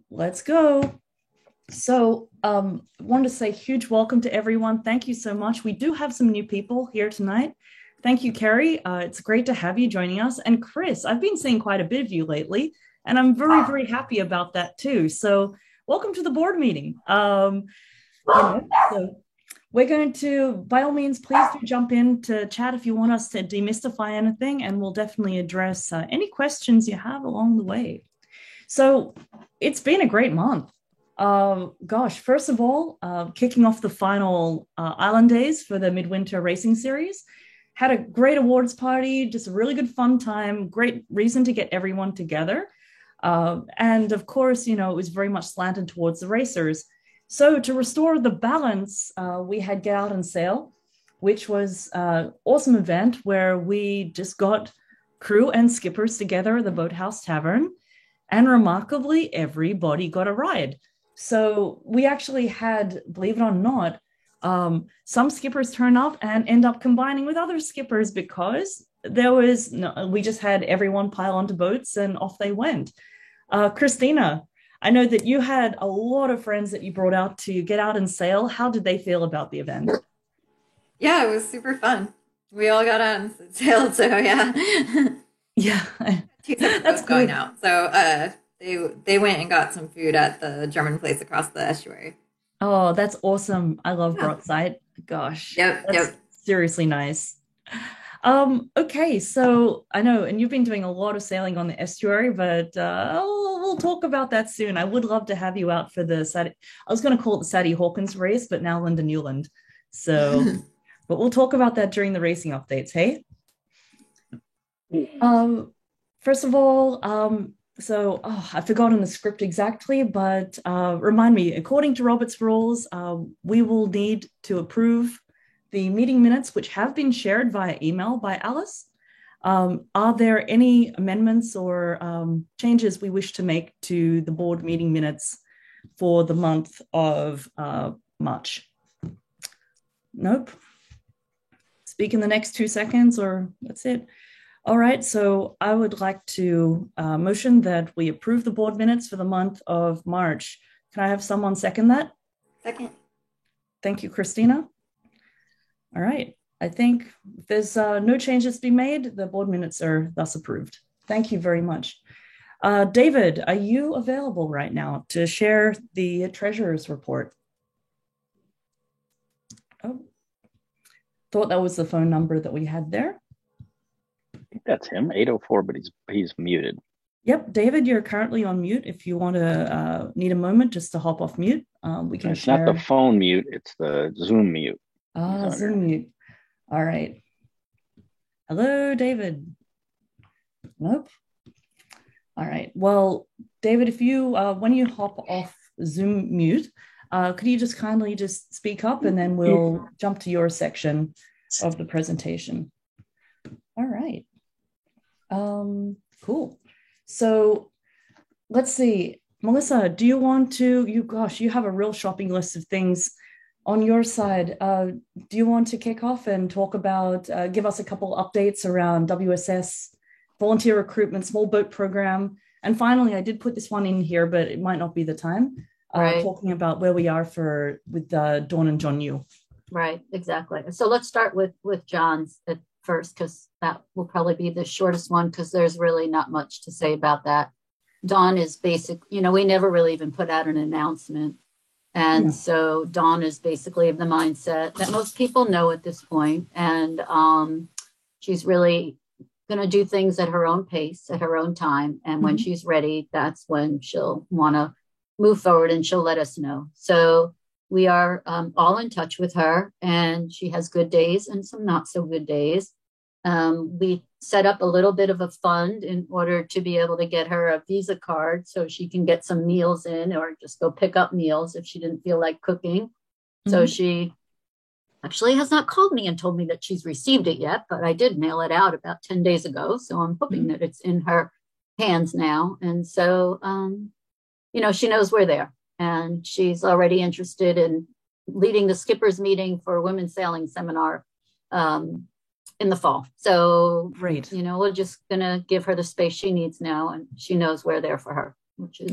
Let's go. I wanted to say huge welcome to everyone. Thank you so much. We do have some new people here tonight. Thank you, Carrie. It's great to have you joining us. And Chris, I've been seeing quite a bit of you lately, and I'm very, very happy about that too. So, welcome to the board meeting. So we're going to, by all means, please do jump in to chat if you want us to demystify anything, and we'll definitely address any questions you have along the way. So it's been a great month. Gosh, first of all, kicking off the final Island Days for the Midwinter Racing Series. Had a great awards party, just a really good fun time, great reason to get everyone together. And of course, it was very much slanted towards the racers. So to restore the balance, we had Get Out and Sail, which was an awesome event where we just got crew and skippers together at the Boathouse Tavern. And remarkably, everybody got a ride. So we actually had, believe it or not, some skippers turn up and end up combining with other skippers because we just had everyone pile onto boats and off they went. Christina, I know that you had a lot of friends that you brought out to Get Out and Sail. How did they feel about the event? Yeah, it was super fun. We all got on sailed, so yeah. Yeah, Two separate that's boats going good. out. So they went and got some food at the German place across the estuary. Oh, that's awesome. I love Yeah. broadside. Gosh, Yep, that's yep. seriously nice. Okay, so I know, and you've been doing a lot of sailing on the estuary, but we'll talk about that soon. I would love to have you out for the I was going to call it the Sadie Hawkins race, but now Linda Newland. So, but we'll talk about that during the racing updates, hey? Um, First of all, I've forgotten the script exactly, but remind me, according to Robert's rules, we will need to approve the meeting minutes, which have been shared via email by Alice. Are there any amendments or changes we wish to make to the board meeting minutes for the month of March? Nope. Speak in the next 2 seconds, or that's it. All right, so I would like to motion that we approve the board minutes for the month of March. Can I have someone second that? Second. Thank you, Christina. All right, I think if there's no changes to be made, the board minutes are thus approved. Thank you very much. David, are you available right now to share the treasurer's report? Oh, thought that was the phone number that we had there. I think that's him, 804, but he's muted. Yep, David, you're currently on mute. If you want to need a moment just to hop off mute, we can It's share. not the phone mute, it's the Zoom mute. Zoom mute. All right. Hello, David. Nope. All right. Well, David, if you when you hop off Zoom mute, could you just kindly just speak up and then we'll jump to your section of the presentation. All right. Cool. So let's see. Melissa, do you want to, you have a real shopping list of things on your side. Do you want to kick off and talk about, give us a couple updates around WSS, volunteer recruitment, small boat program? And finally, I did put this one in here, but it might not be the time, talking about where we are with Dawn and John Yu. Right, exactly. So let's start with John's at first, because that will probably be the shortest one, because there's really not much to say about that. Dawn is basic, we never really even put out an announcement. And so Dawn is basically of the mindset that most people know at this point. And she's really going to do things at her own pace, at her own time. And when she's ready, that's when she'll want to move forward and she'll let us know. So we are all in touch with her, and she has good days and some not so good days. We set up a little bit of a fund in order to be able to get her a Visa card so she can get some meals in, or just go pick up meals if she didn't feel like cooking. So she actually has not called me and told me that she's received it yet, but I did mail it out about 10 days ago. So I'm hoping that it's in her hands now. And so, she knows we're there, and she's already interested in leading the skippers meeting for women's sailing seminar in the fall. So great. We're just gonna give her the space she needs now, and she knows we're there for her.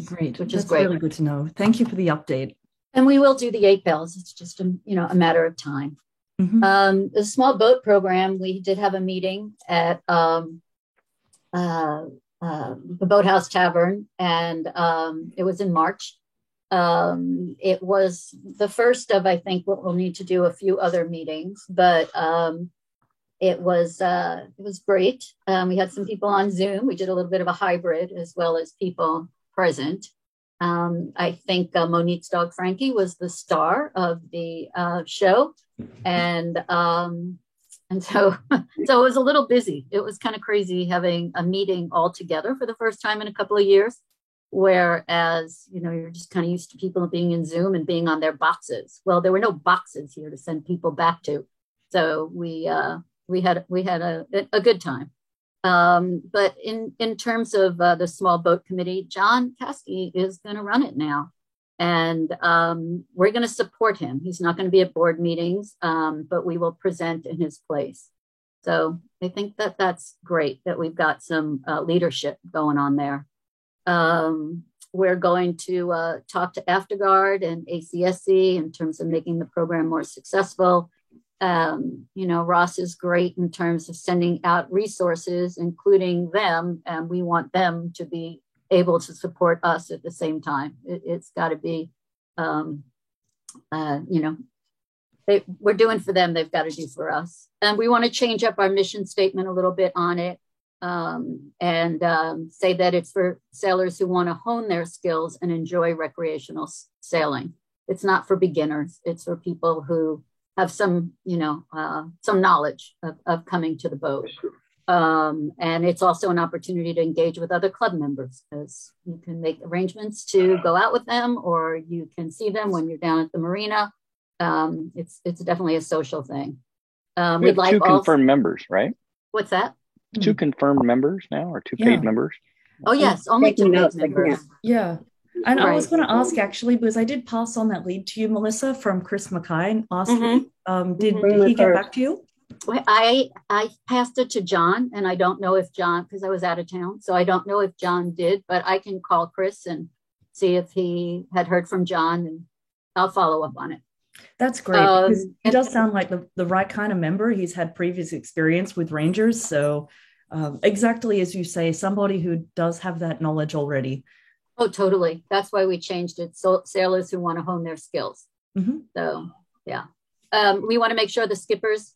Great. Which That's is great. really good to know. Thank you for the update. And we will do the 8 bells. It's just a matter of time. Mhm. The small boat program, we did have a meeting at the Boathouse Tavern, and it was in March. It was the first of, I think, what we'll need to do a few other meetings, but it was great. We had some people on Zoom. We did a little bit of a hybrid as well as people present. I think Monique's dog Frankie was the star of the show, and so it was a little busy. It was kind of crazy having a meeting all together for the first time in a couple of years, whereas you're just kind of used to people being in Zoom and being on their boxes. Well, there were no boxes here to send people back to, so we had a good time. But in terms of the small boat committee, John Caskey is going to run it now. And we're going to support him. He's not going to be at board meetings, but we will present in his place. So I think that that's great that we've got some leadership going on there. We're going to talk to Afterguard and ACSC in terms of making the program more successful. Ross is great in terms of sending out resources, including them, and we want them to be able to support us at the same time. It's got to be, we're doing for them, they've got to do for us. And we want to change up our mission statement a little bit on it, and say that it's for sailors who want to hone their skills and enjoy recreational sailing. It's not for beginners. It's for people who have some knowledge of coming to the boat. And it's also an opportunity to engage with other club members, because you can make arrangements to go out with them, or you can see them when you're down at the marina. It's definitely a social thing. We have two confirmed members, right? What's that? 2 confirmed members now, or 2 paid members? Oh, yes, only 2 paid members. Yeah. And I was Right. going to ask, actually, because I did pass on that lead to you, Melissa, from Chris Mackay last week. Did he get back to you? Well, I passed it to John, and I don't know if John, because I was out of town, so I don't know if John did, but I can call Chris and see if he had heard from John, and I'll follow up on it. That's great, because he does sound like the right kind of member. He's had previous experience with Rangers, so exactly as you say, somebody who does have that knowledge already. Oh, totally. That's why we changed it. So sailors who want to hone their skills. Mhm. So, yeah. We want to make sure the skippers,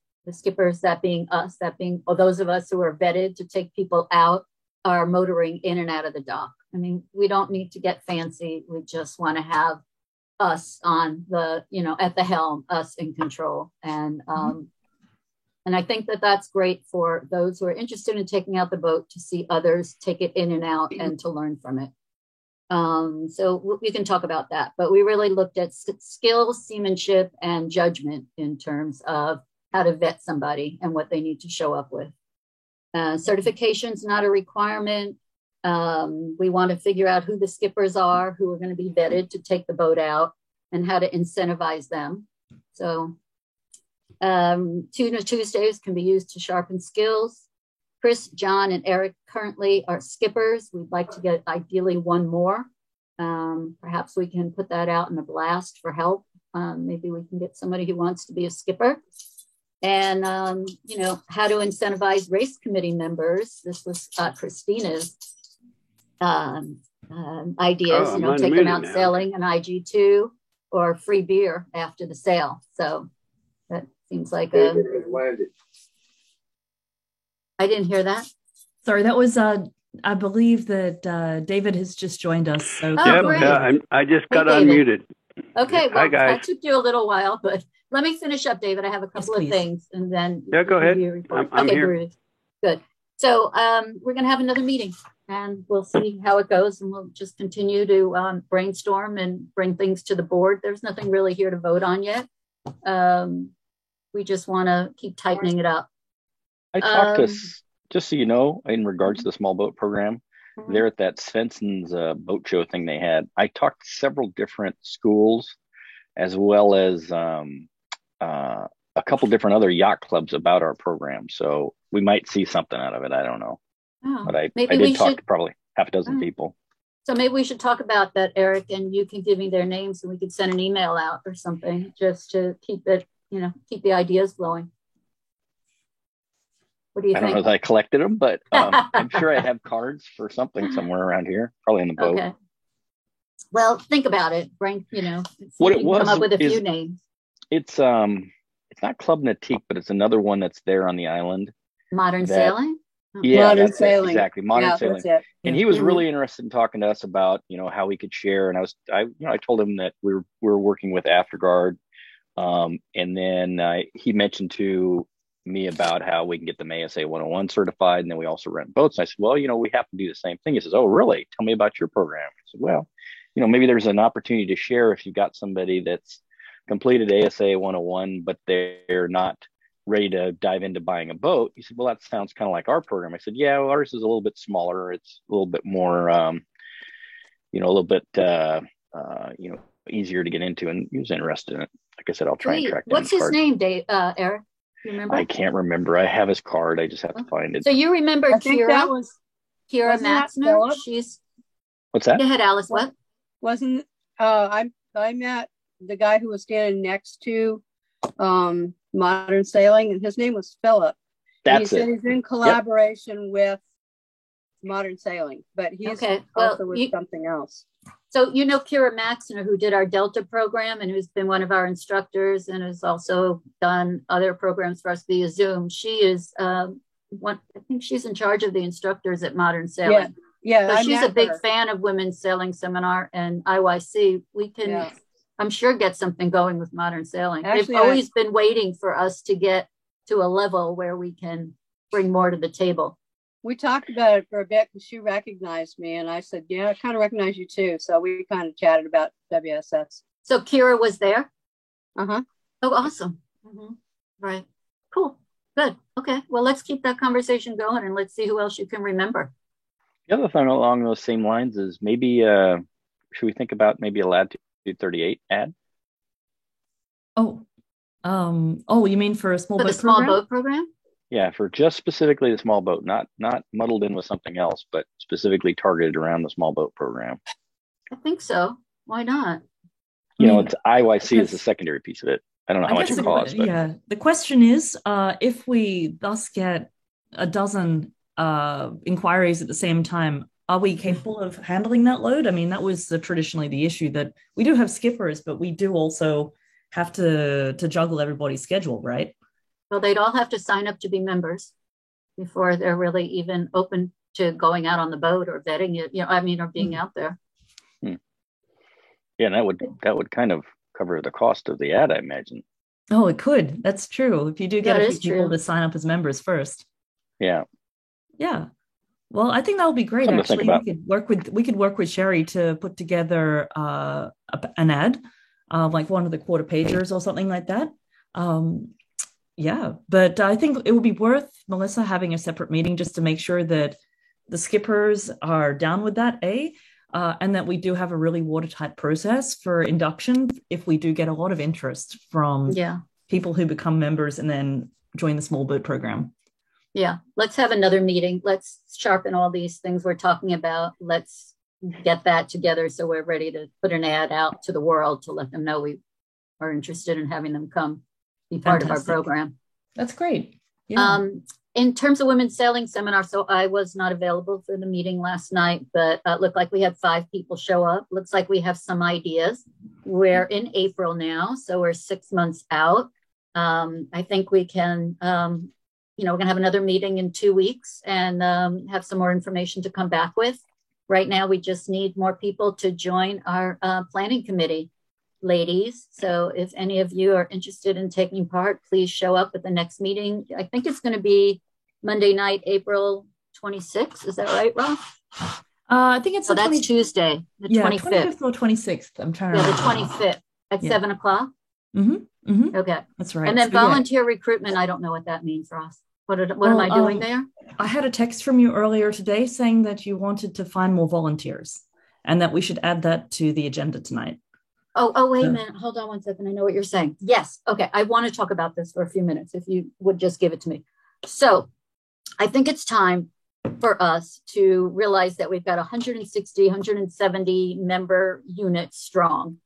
that being us, or those of us who are vetted to take people out, are motoring in and out of the dock. I mean, we don't need to get fancy. We just want to have us on the, at the helm, us in control. And I think that that's great for those who are interested in taking out the boat, to see others take it in and out and to learn from it. So we can talk about that, but we really looked at skills, seamanship, and judgment in terms of how to vet somebody and what they need to show up with. Certification's not a requirement. We want to figure out who the skippers are, who are going to be vetted to take the boat out, and how to incentivize them. So Tuna Tuesdays can be used to sharpen skills. Chris, John, and Eric currently are skippers. We'd like to get ideally 1 more. Perhaps we can put that out in a blast for help. Maybe we can get somebody who wants to be a skipper. And, how to incentivize race committee members. This was Christina's ideas, take them out sailing an IG2 or free beer after the sail. So that seems like I didn't hear that. Sorry, that was I believe that David has just joined us. So I just got unmuted. Okay, well, Hi, guys. that took you a little while, but let me finish up, David. I have a couple of things, and then go ahead. I'm okay, here. Bruce. Good. So we're going to have another meeting, and we'll see how it goes, and we'll just continue to brainstorm and bring things to the board. There's nothing really here to vote on yet. We just want to keep tightening it up. I talked to, just so you know, in regards to the small boat program, there at that Svensson's boat show thing they had, I talked to several different schools, as well as a couple different other yacht clubs about our program. So we might see something out of it. I don't know. Oh, but I maybe did talk should to probably half a dozen people. So maybe we should talk about that, Eric, and you can give me their names and we could send an email out or something just to keep it, keep the ideas flowing. What do you think? I don't know if I collected them, but I'm sure I have cards for something somewhere around here, probably in the boat. Okay. Well, think about it. Bring, what it was come up with a few names. It's not Club Natique, but it's another one that's there on the island. Modern Sailing? Yeah, Modern Sailing. Exactly. Modern Sailing. And he was really interested in talking to us about, how we could share. And I told him that we were working with Afterguard. And then he mentioned to me about how we can get them ASA 101 certified. And then we also rent boats. And I said, well, we have to do the same thing. He says, oh, really? Tell me about your program. I said, well, maybe there's an opportunity to share if you've got somebody that's completed ASA 101, but they're not ready to dive into buying a boat. He said, well, that sounds kind of like our program. I said, yeah, well, ours is a little bit smaller. It's a little bit more, a little bit, easier to get into. And he was interested in it. Like I said, I'll try and track down What's his name, Dave, Eric? You remember? I can't remember. I have his card. I just have to find it. So you remember Kira Maxner? She's. What's that? Go ahead, Alice. What? Wasn't I met the guy who was standing next to Modern Sailing, and his name was Philip. That's he it. said he's in collaboration with Modern Sailing, but he's also with something else. So Kira Maxner, who did our Delta program and who's been one of our instructors and has also done other programs for us via Zoom. She is I think she's in charge of the instructors at Modern Sailing. Yeah. So she's a big fan of Women's Sailing Seminar and IYC. We can, I'm sure, get something going with Modern Sailing. Actually, they've always been waiting for us to get to a level where we can bring more to the table. We talked about it for a bit because she recognized me, and I said, yeah, I kind of recognize you too. So we kind of chatted about WSS. So Kira was there? Uh-huh. Oh, awesome. Mm-hmm. Right. Cool. Good. Okay. Well, let's keep that conversation going and let's see who else you can remember. The other thing along those same lines is maybe, should we think about maybe a Latitude 38 ad? Oh, you mean for a small boat program? Yeah, for just specifically the small boat, not muddled in with something else, but specifically targeted around the small boat program. I think so. Why not? It's IYC is the secondary piece of it. I don't know how much it costs. But... Yeah, the question is, if we thus get a dozen inquiries at the same time, are we capable of handling that load? I mean, that was traditionally the issue, that we do have skippers, but we do also have to juggle everybody's schedule, right? Well, they'd all have to sign up to be members before they're really even open to going out on the boat or vetting it, or being out there. Yeah, and that would kind of cover the cost of the ad, I imagine. Oh, it could. That's true. If you do get a few people to sign up as members first. Yeah. Yeah. Well, I think that would be great. Actually, we could work with Sherry to put together an ad, like one of the quarter pagers or something like that. Yeah, but I think it would be worth Melissa having a separate meeting just to make sure that the skippers are down with that, and that we do have a really watertight process for induction if we do get a lot of interest from people who become members and then join the small boat program. Yeah, let's have another meeting. Let's sharpen all these things we're talking about. Let's get that together so we're ready to put an ad out to the world to let them know we are interested in having them come be part of our program. That's great. Yeah. In terms of Women's Sailing Seminar, so I was not available for the meeting last night, but it looked like we had 5 people show up. Looks like we have some ideas. We're in April now, so we're 6 months out. I think we can, we're going to have another meeting in 2 weeks and have some more information to come back with. Right now, we just need more people to join our planning committee. Ladies, so if any of you are interested in taking part, please show up at the next meeting. I think it's going to be Monday night, April 26th. Is that right, Rob? I think it's that's Tuesday, the 25th or 26th. I'm trying to remember. The 25th at 7 o'clock. Mm-hmm. Mm-hmm. Okay, that's right. And then volunteer recruitment. I don't know what that means, Ross. What am I doing there? I had a text from you earlier today saying that you wanted to find more volunteers and that we should add that to the agenda tonight. Oh, wait a minute. Hold on one second. I know what you're saying. Yes. Okay. I want to talk about this for a few minutes, if you would just give it to me. So I think it's time for us to realize that we've got 160, 170 member units strong.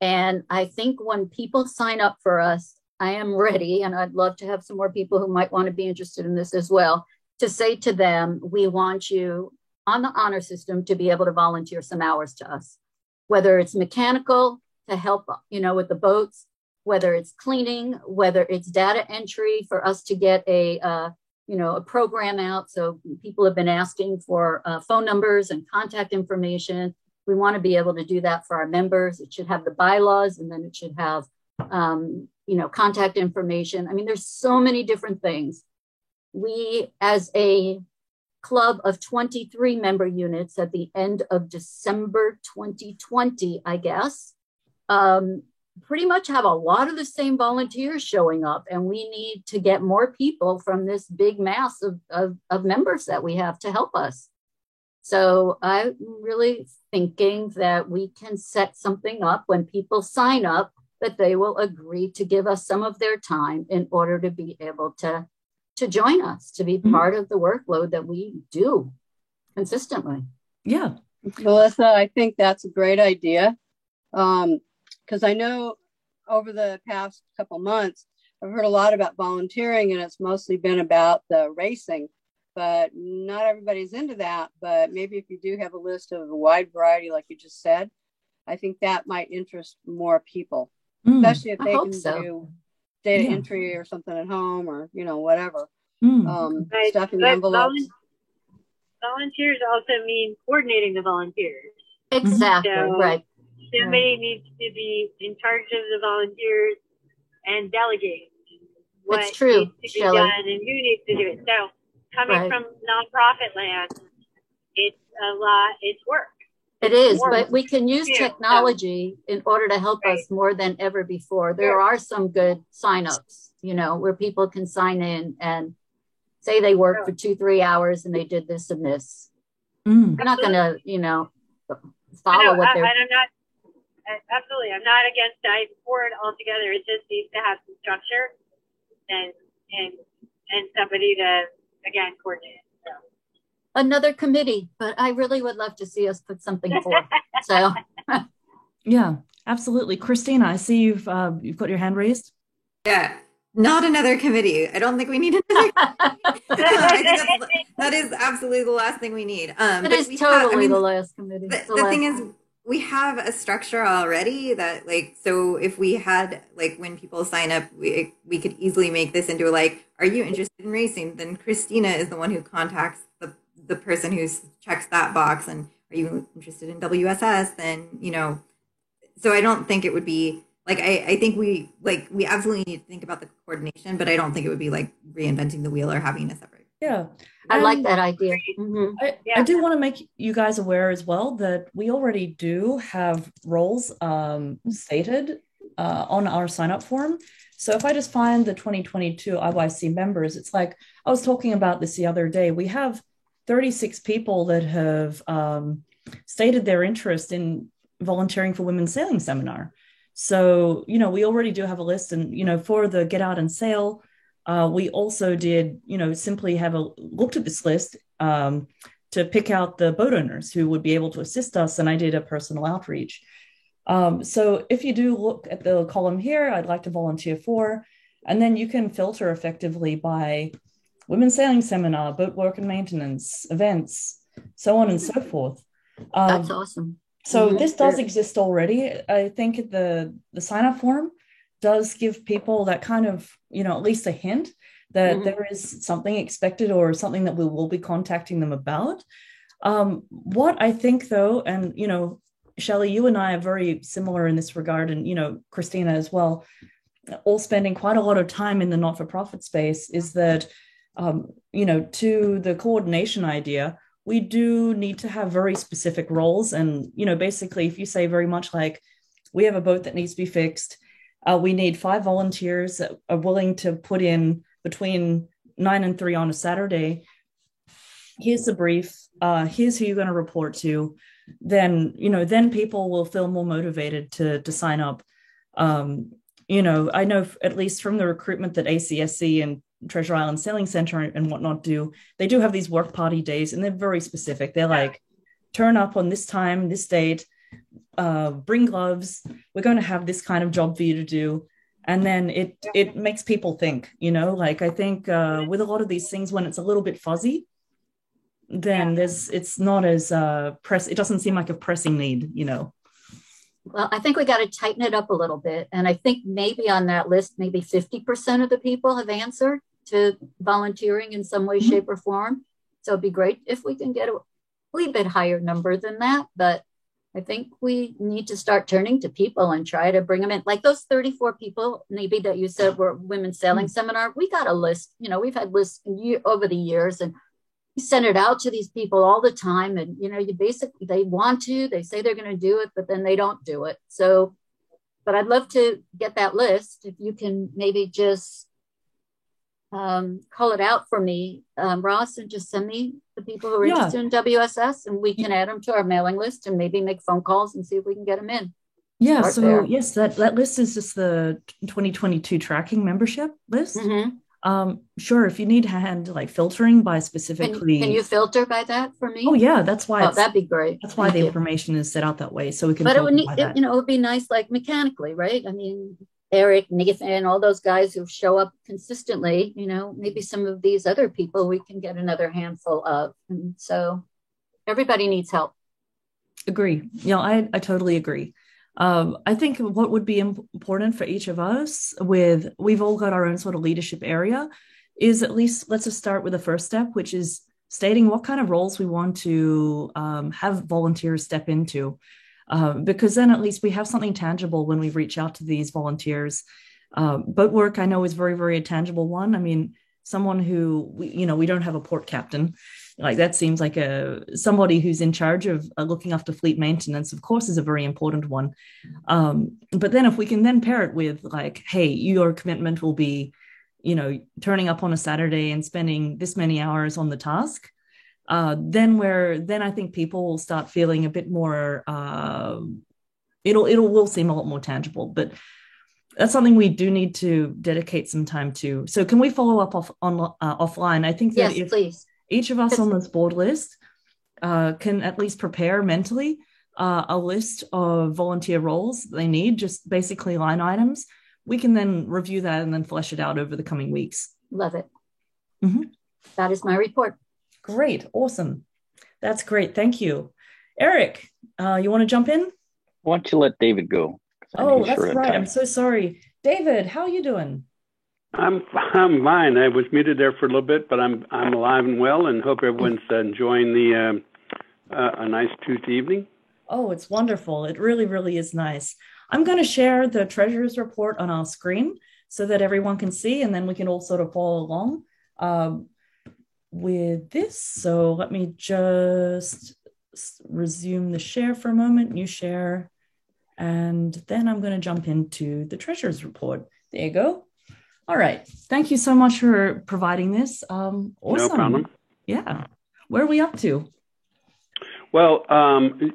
And I think when people sign up for us, I am ready, and I'd love to have some more people who might want to be interested in this as well, to say to them, we want you on the honor system to be able to volunteer some hours to us, whether it's mechanical to help, with the boats, whether it's cleaning, whether it's data entry for us to get a program out. So people have been asking for phone numbers and contact information. We want to be able to do that for our members. It should have the bylaws, and then it should have, contact information. I mean, there's so many different things. We, as a club of 23 member units at the end of December 2020, I guess, pretty much have a lot of the same volunteers showing up, and we need to get more people from this big mass of members that we have to help us. So I'm really thinking that we can set something up when people sign up, that they will agree to give us some of their time in order to be able to join us, to be part of the workload that we do consistently. Yeah. Melissa, I think that's a great idea. Because I know over the past couple months, I've heard a lot about volunteering, and it's mostly been about the racing, but not everybody's into that. But maybe if you do have a list of a wide variety, like you just said, I think that might interest more people, especially if they can do data entry or something at home, or, whatever. Stuffing envelopes. Volunteers also mean coordinating the volunteers. Exactly, right. Somebody needs to be in charge of the volunteers and delegate what needs to be done and who needs to do it. So coming from nonprofit land, it's a lot, it's work. It is, but we can use technology in order to help us more than ever before. There are some good signups, where people can sign in and say they worked for 2-3 hours and they did this and this. We're not going to, follow what they're... Absolutely. I'm not against it. I'm for it altogether. It just needs to have some structure and somebody to, again, coordinate it. So. Another committee, but I really would love to see us put something forth. So, yeah, absolutely. Christina, I see you've got your hand raised. Yeah, not another committee. I don't think we need another. I think that is absolutely the last thing we need. It is totally the last committee. The thing is, we have a structure already that, so if we had, when people sign up, we could easily make this into are you interested in racing? Then Christina is the one who contacts the person who checks that box. And are you interested in WSS? Then, so I don't think it would be I think we absolutely need to think about the coordination, but I don't think it would be reinventing the wheel or having a separate. Yeah. I like that idea. I do want to make you guys aware as well that we already do have roles stated on our sign up form. So if I just find the 2022 IYC members, it's I was talking about this the other day. We have 36 people that have stated their interest in volunteering for Women's Sailing Seminar. So, we already do have a list, and, for the Get Out and Sail, we also did, simply have looked at this list to pick out the boat owners who would be able to assist us. And I did a personal outreach. So if you do look at the column here, I'd like to volunteer for, and then you can filter effectively by Women's Sailing Seminar, boat work and maintenance, events, so on and so forth. That's awesome. So this does exist already. I think the sign-up form does give people that kind of, at least a hint that there is something expected or something that we will be contacting them about. What I think, though, and, Shelley, you and I are very similar in this regard, and, Christina as well, all spending quite a lot of time in the not-for-profit space, is that, to the coordination idea, we do need to have very specific roles. And, basically, if you say very much we have a boat that needs to be fixed, we need 5 volunteers that are willing to put in between 9 and 3 on a Saturday. Here's the brief. Here's who you're going to report to. Then, then people will feel more motivated to sign up. I know at least from the recruitment that ACSC and Treasure Island Sailing Center and whatnot do, they do have these work party days, and they're very specific. They're like, turn up on this time, this date, bring gloves. We're going to have this kind of job for you to do. And then it makes people think, like I think with a lot of these things, when it's a little bit fuzzy, then it's not as it doesn't seem like a pressing need, Well, I think we got to tighten it up a little bit. And I think maybe on that list, maybe 50% of the people have answered to volunteering in some way, shape, or form. So it'd be great if we can get a wee bit higher number than that. But I think we need to start turning to people and try to bring them in. Like those 34 people, maybe that you said were women's sailing seminar. We got a list, we've had lists over the years, and we send it out to these people all the time. And, you basically, they want to, they say they're going to do it, but then they don't do it. So, but I'd love to get that list. If you can maybe just call it out for me, Ross, and just send me the people who are interested in WSS, and we can add them to our mailing list and maybe make phone calls and see if we can get them in. Yeah. So there. Yes, that list is just the 2022 tracking membership list. Sure, if you need hand like filtering by specifically, can you filter by that for me? Oh yeah, that's why. That'd be great. That's why the information is set out that way, so we can. But it would it would be nice, like mechanically, right? I mean, Eric, Nathan, all those guys who show up consistently. Maybe some of these other people we can get another handful of, and so everybody needs help. Agree. I totally agree. I think what would be important for each of us, we've all got our own sort of leadership area, is at least let's just start with the first step, which is stating what kind of roles we want to have volunteers step into, because then at least we have something tangible when we reach out to these volunteers. Boat work, I know, is very, very a tangible one. I mean, someone who, we don't have a port captain. Like that seems like somebody who's in charge of looking after fleet maintenance, of course, is a very important one. But then if we can then pair it with like, hey, your commitment will be, turning up on a Saturday and spending this many hours on the task, then I think people will start feeling a bit more, will seem a lot more tangible. But that's something we do need to dedicate some time to. So can we follow up offline? I think that yes, please. Each of us on this board list can at least prepare mentally a list of volunteer roles they need, just basically line items. We can then review that and then flesh it out over the coming weeks. Love it. That is my report. Great. Awesome. That's great. Thank you. Eric, you want to jump in? Why don't you let David go? Oh, that's right. I'm so sorry. David, how are you doing? I'm fine. I was muted there for a little bit, but I'm alive and well, and hope everyone's enjoying the a nice Tuesday evening. Oh, it's wonderful. It really, really is nice. I'm going to share the treasurer's report on our screen so that everyone can see, and then we can all sort of follow along with this. So let me just resume the share for a moment. New share. And then I'm going to jump into the treasurer's report. There you go. All right. Thank you so much for providing this. Awesome. No problem. Yeah. Where are we up to? Well,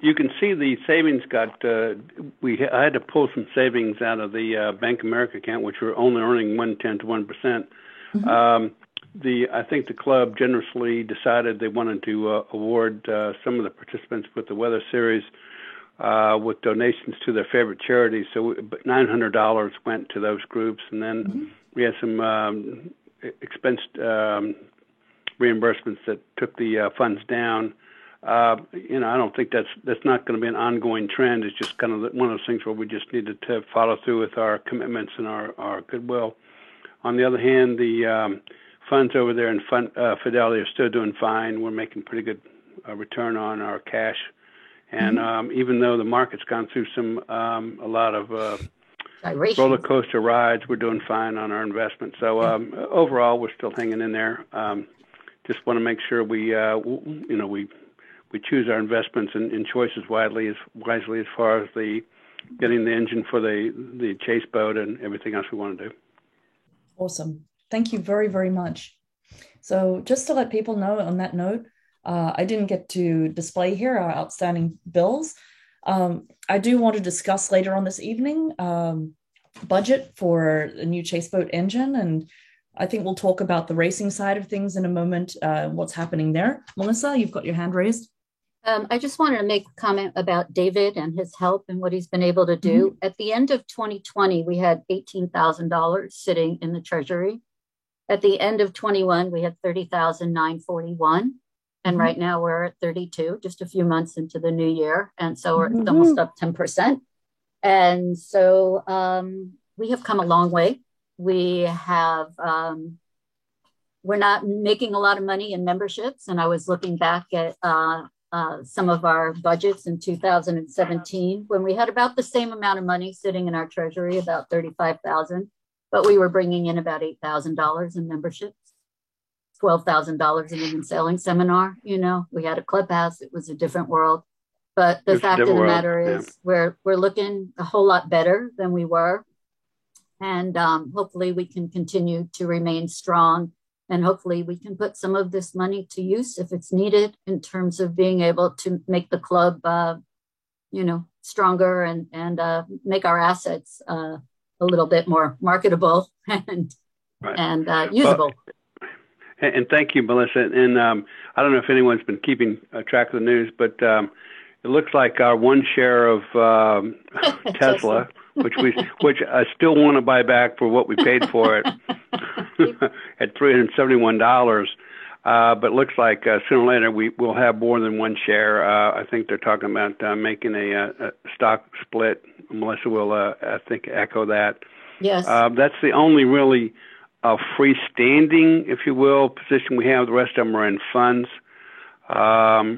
you can see the savings got, I had to pull some savings out of the Bank of America account, which were only earning 0.1% to 1%. I think the club generously decided they wanted to award some of the participants with the weather series with donations to their favorite charities. So $900 went to those groups, and then we had some expense reimbursements that took the funds down. I don't think that's not going to be an ongoing trend. It's just kind of one of those things where we just needed to follow through with our commitments and our goodwill. On the other hand, the funds over there in Fidelity are still doing fine. We're making pretty good return on our cash. And even though the market's gone through a lot of roller coaster rides, we're doing fine on our investment. So overall, we're still hanging in there. Just want to make sure we choose our investments and choices wisely as far as getting the engine for the chase boat and everything else we want to do. Awesome. Thank you very, very much. So just to let people know on that note, I didn't get to display here our outstanding bills. I do want to discuss later on this evening budget for a new chase boat engine, and I think we'll talk about the racing side of things in a moment, what's happening there. Melissa, you've got your hand raised. I just wanted to make a comment about David and his help and what he's been able to do. Mm-hmm. At the end of 2020, we had $18,000 sitting in the treasury. At the end of 21, we had $30,941. And right now we're at 32, just a few months into the new year. And so we're almost up 10%. And so we have come a long way. We have, we're not making a lot of money in memberships. And I was looking back at some of our budgets in 2017 when we had about the same amount of money sitting in our treasury, about $35,000, but we were bringing in about $8,000 in memberships, $12,000 in even sailing seminar. You know, we had a clubhouse. It was a different world. But the fact of the matter is we're looking a whole lot better than we were. And hopefully we can continue to remain strong. And hopefully we can put some of this money to use if it's needed in terms of being able to make the club, stronger and make our assets a little bit more marketable and usable. And thank you, Melissa. And I don't know if anyone's been keeping track of the news, but it looks like our one share of Tesla, which I still want to buy back for what we paid for it at $371. But it looks like sooner or later we will have more than one share. I think they're talking about making a stock split. Melissa will, I think, echo that. Yes. That's the only really freestanding, if you will, position we have. The rest of them are in funds,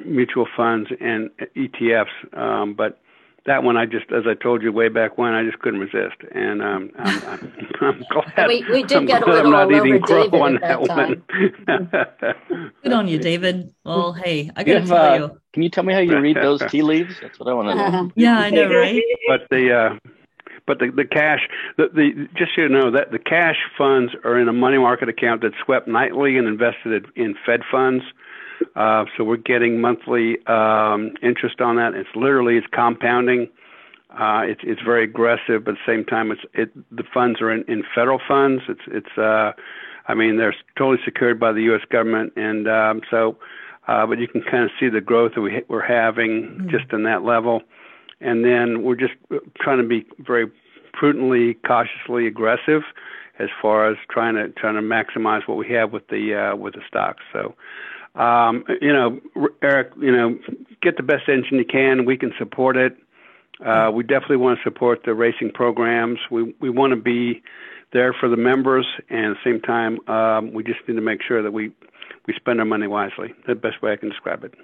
mutual funds, and ETFs. But that one, as I told you way back when, I just couldn't resist, and I'm glad. We did get a little all over David on at that time. Good on you, David. Well, hey, I gotta tell you. Can you tell me how you read those tea leaves? That's what I want to know. Yeah, I know, right? But the cash, just so you know, that the cash funds are in a money market account that's swept nightly and invested in Fed funds. So we're getting monthly interest on that. It's compounding. It's very aggressive, but at the same time, the funds are in federal funds. They're totally secured by the U.S. government, and but you can kind of see the growth that we're having just in that level. And then we're just trying to be very prudently, cautiously aggressive as far as trying to maximize what we have with the stocks. So. Eric, get the best engine you can. We can support it. We definitely want to support the racing programs. We want to be there for the members, and at the same time, we just need to make sure that we spend our money wisely. The best way I can describe it.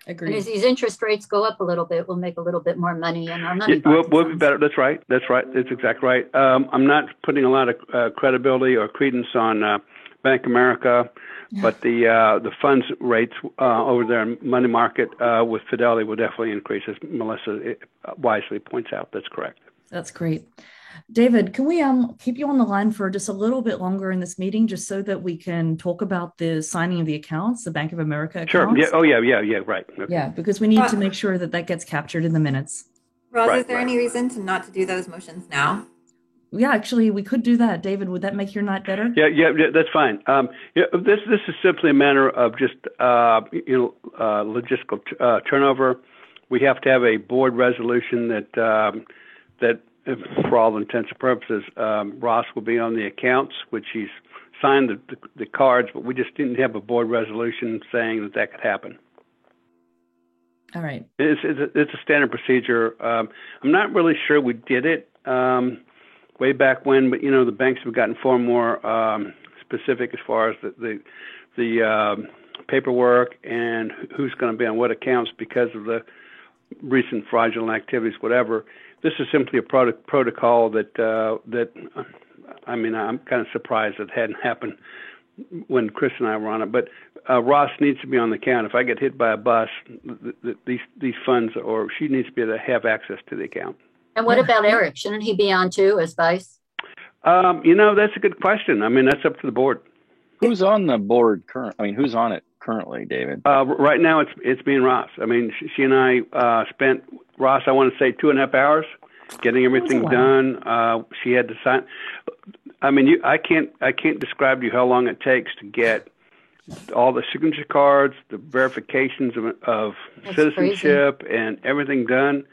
Agreed. And as these interest rates go up a little bit, we'll make a little bit more money in our money. We'll be better. That's right. That's exactly right. I'm not putting a lot of credibility or credence on Bank of America. But the funds rates over there in money market with Fidelity will definitely increase, as Melissa wisely points out. That's correct. That's great. David, can we keep you on the line for just a little bit longer in this meeting, just so that we can talk about the signing of the accounts, the Bank of America accounts? Sure. Yeah. Yeah. Right. Okay. Yeah, because we need to make sure that gets captured in the minutes. Roz, is there any reason not to do those motions now? Yeah, actually, we could do that. David, would that make your night better? Yeah, that's fine. This is simply a matter of just logistical turnover. We have to have a board resolution that for all intents and purposes, Ross will be on the accounts, which he's signed the cards, but we just didn't have a board resolution saying that could happen. All right. It's a standard procedure. I'm not really sure we did it way back when, but the banks have gotten far more specific as far as the paperwork and who's going to be on what accounts because of the recent fraudulent activities, whatever. This is simply a protocol that I'm kind of surprised it hadn't happened when Chris and I were on it. But Ross needs to be on the account. If I get hit by a bus, these funds, or she needs to be able to have access to the account. And what about Eric? Shouldn't he be on too as vice? That's a good question. That's up to the board. Who's on the board who's on it currently, David? Right now it's me and Ross. She and I spent, Ross, I want to say 2.5 hours getting everything done. She had to sign. I mean, I can't describe to you how long it takes to get all the signature cards, the verifications of citizenship, and everything done.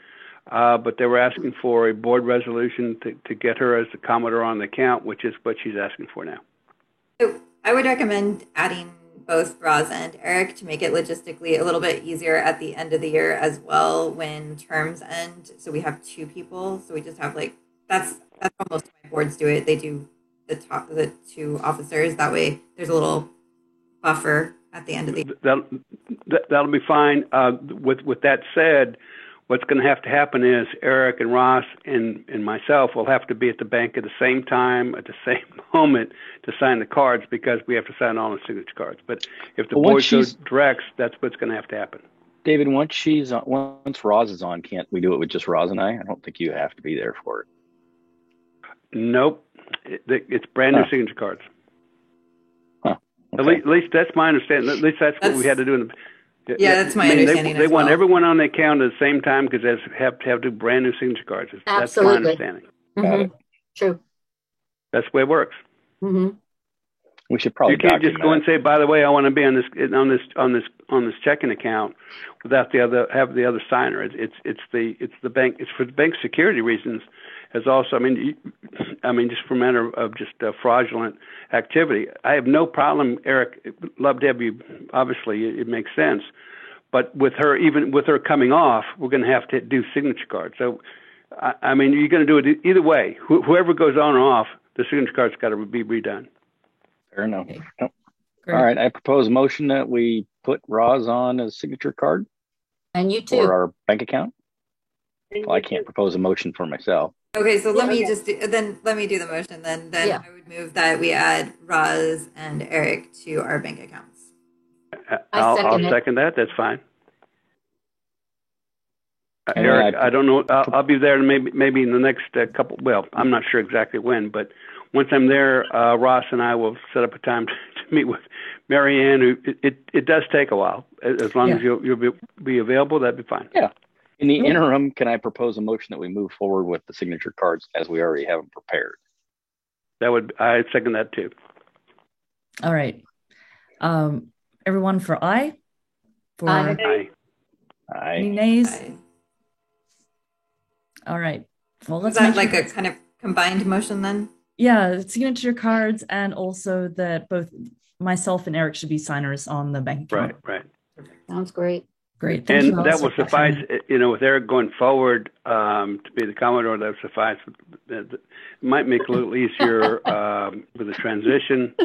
But they were asking for a board resolution to get her as the Commodore on the account, which is what she's asking for now. So I would recommend adding both Roz and Eric to make it logistically a little bit easier at the end of the year as well when terms end. So we have 2 people. So we just have that's how most of my boards do it. They do the 2 officers. That way there's a little buffer at the end of the year. That'll be fine. With that said, what's going to have to happen is Eric and Ross and myself will have to be at the bank at the same time, at the same moment to sign the cards because we have to sign all the signature cards. But if the board so directs, that's what's going to have to happen. David, once Roz is on, can't we do it with just Roz and I? I don't think you have to be there for it. Nope. It's brand new signature cards. Huh. Okay. At least that's my understanding. At least that's what we had to do. That's my understanding. They want everyone on the account at the same time because they have to do brand new signature cards. That's my understanding. Mm-hmm. True. That's the way it works. Mm-hmm. We should probably. You can't just go and say, "By the way, I want to be on this checking account," without the other signer. It's the bank. It's for bank security reasons. As also, I mean, just for a matter of just fraudulent activity. I have no problem, Eric. Love to have you. Obviously, it makes sense. But even with her coming off, we're going to have to do signature cards. So, I mean, you're going to do it either way. Whoever goes on or off, the signature card's got to be redone. Fair enough. Okay. Yep. All right. I propose a motion that we put Roz on as signature card. And you too. For our bank account. Well, I can't propose a motion for myself. Okay, so let me do the motion. Then I would move that we add Roz and Eric to our bank accounts. I'll second that. That's fine. Eric, I don't know. I'll be there maybe in the next couple. Well, I'm not sure exactly when, but once I'm there, Ross and I will set up a time to meet with Mary Ann. It does take a while. As long as you'll be available, that'd be fine. Yeah. In the interim, can I propose a motion that we move forward with the signature cards as we already have them prepared? I'd second that too. All right. Everyone for aye? For aye. Any nays? Aye. All right. Well, let's make like a kind of combined motion then? Yeah, signature cards, and also that both myself and Eric should be signers on the bank account. Right. Sounds great. Great. Thank you. That will suffice, with Eric going forward to be the Commodore, that will suffice. It might make it a little easier with the transition,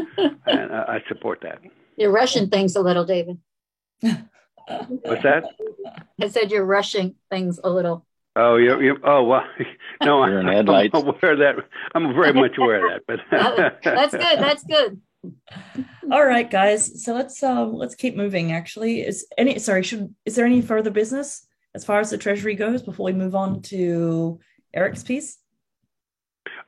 and I support that. You're rushing things a little, David. What's that? I said you're rushing things a little. Oh, well, no, I'm aware of that. I'm very much aware of that. But That's good. All right, guys. So let's keep moving. Actually, is there any further business as far as the Treasury goes before we move on to Eric's piece?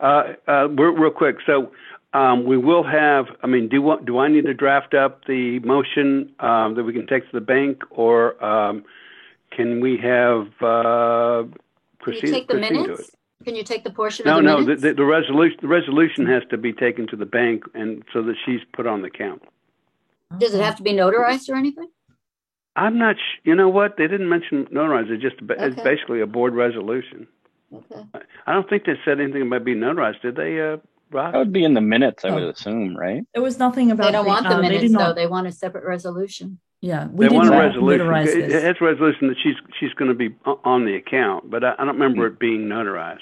Real quick. So we will have. I mean, do I need to draft up the motion that we can take to the bank, or can we have Christine? Take the minutes. Can you take the portion of the minutes? No, the resolution has to be taken to the bank, and so that she's put on the account. Does it have to be notarized or anything? I'm not you know what? They didn't mention notarized. It's basically a board resolution. Okay. I don't think they said anything about being notarized, did they, Rob? That would be in the minutes, I would assume, right? There was nothing about They don't want the minutes, though. They want a separate resolution. Yeah, they want a resolution. It's a resolution that she's going to be on the account, but I don't remember it being notarized.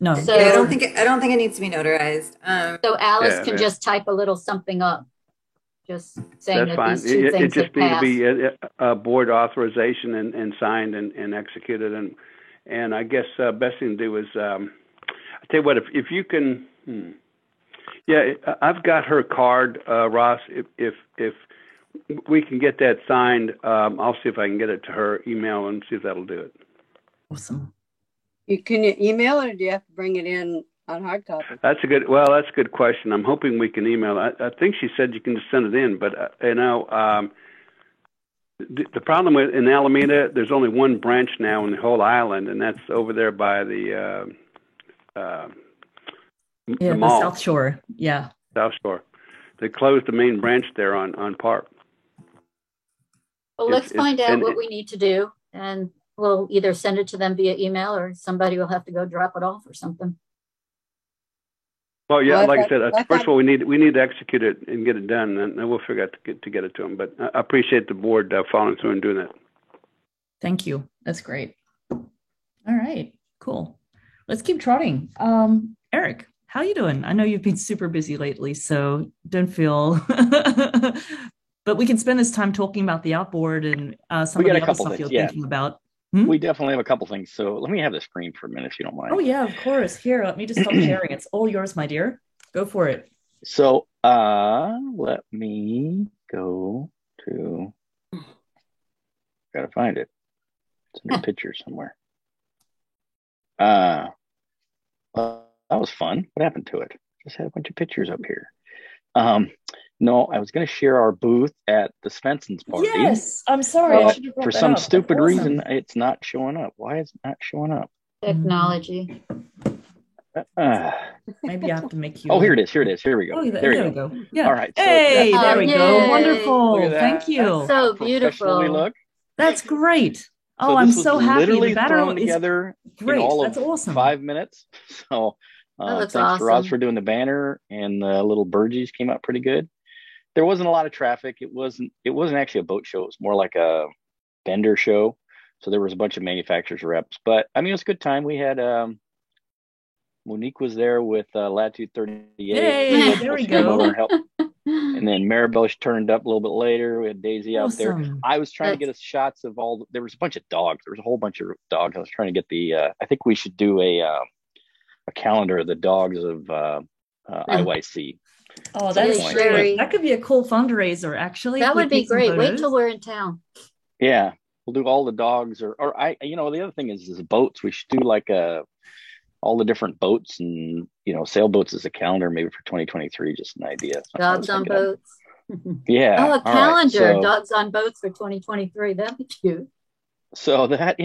No, so I don't think it needs to be notarized. So Alice can just type a little something up, just saying that's fine. These two things it just needs to be a board authorization and signed and executed, and I guess best thing to do is I tell you what, if you can, I've got her card, Ross. If we can get that signed, I'll see if I can get it to her email and see if that'll do it. Awesome. Can you email it, or do you have to bring it in on hard copy? That's a good question. I'm hoping we can email it. I think she said you can just send it in, but the problem in Alameda, there's only one branch now in the whole island, and that's over there by the Yeah, the mall, South Shore. Yeah. South Shore. They closed the main branch there on Park. Well, let's find out what we need to do, and we'll either send it to them via email or somebody will have to go drop it off or something. Well, yeah, like I said, first of all, we need to execute it and get it done, and then we'll figure out to get it to them. But I appreciate the board following through and doing that. Thank you. That's great. All right, cool. Let's keep trotting. Eric, how you doing? I know you've been super busy lately, so don't feel. But we can spend this time talking about the outboard and some of the other stuff you're thinking about. We definitely have a couple things. So let me have the screen for a minute, if you don't mind. Oh, yeah, of course. Here, let me just stop sharing. It's all yours, my dear. Go for it. So let me go to, got to find it. It's in the picture somewhere. Well, that was fun. What happened to it? Just had a bunch of pictures up here. No, I was going to share our booth at the Svensson's party. Yes, I'm sorry. I for some stupid reason, it's not showing up. Why is it not showing up? Technology. Maybe I have to make you. Oh, here it is. Here we go. Oh, there we go. Yeah. All right. So hey, there we go. Wonderful. Look at that. Thank you. That's so beautiful. We look. That's great. Oh, I'm so happy. Literally the battery thrown together great. In all That's of awesome. 5 minutes. So thanks to Roz for doing the banner, and the little burgees came out pretty good. There wasn't a lot of traffic. It wasn't actually a boat show. It was more like a vendor show. So there was a bunch of manufacturers reps, but I mean, it was a good time. We had Monique was there with Latitude 38. Hey, there we go. And then Maribel turned up a little bit later. We had Daisy out there. I was trying to get us shots of there was a bunch of dogs. There was a whole bunch of dogs. I was trying to get I think we should do a calendar of the dogs of IYC. Oh, that's great. That could be a cool fundraiser, actually. That would be great. Wait till we're in town. Yeah, we'll do all the dogs, or the other thing is boats. We should do like all the different boats and sailboats as a calendar, maybe for 2023. Just an idea. Dogs on boats. Yeah. Oh, a calendar. Right, dogs on boats for 2023. That'd be cute. So that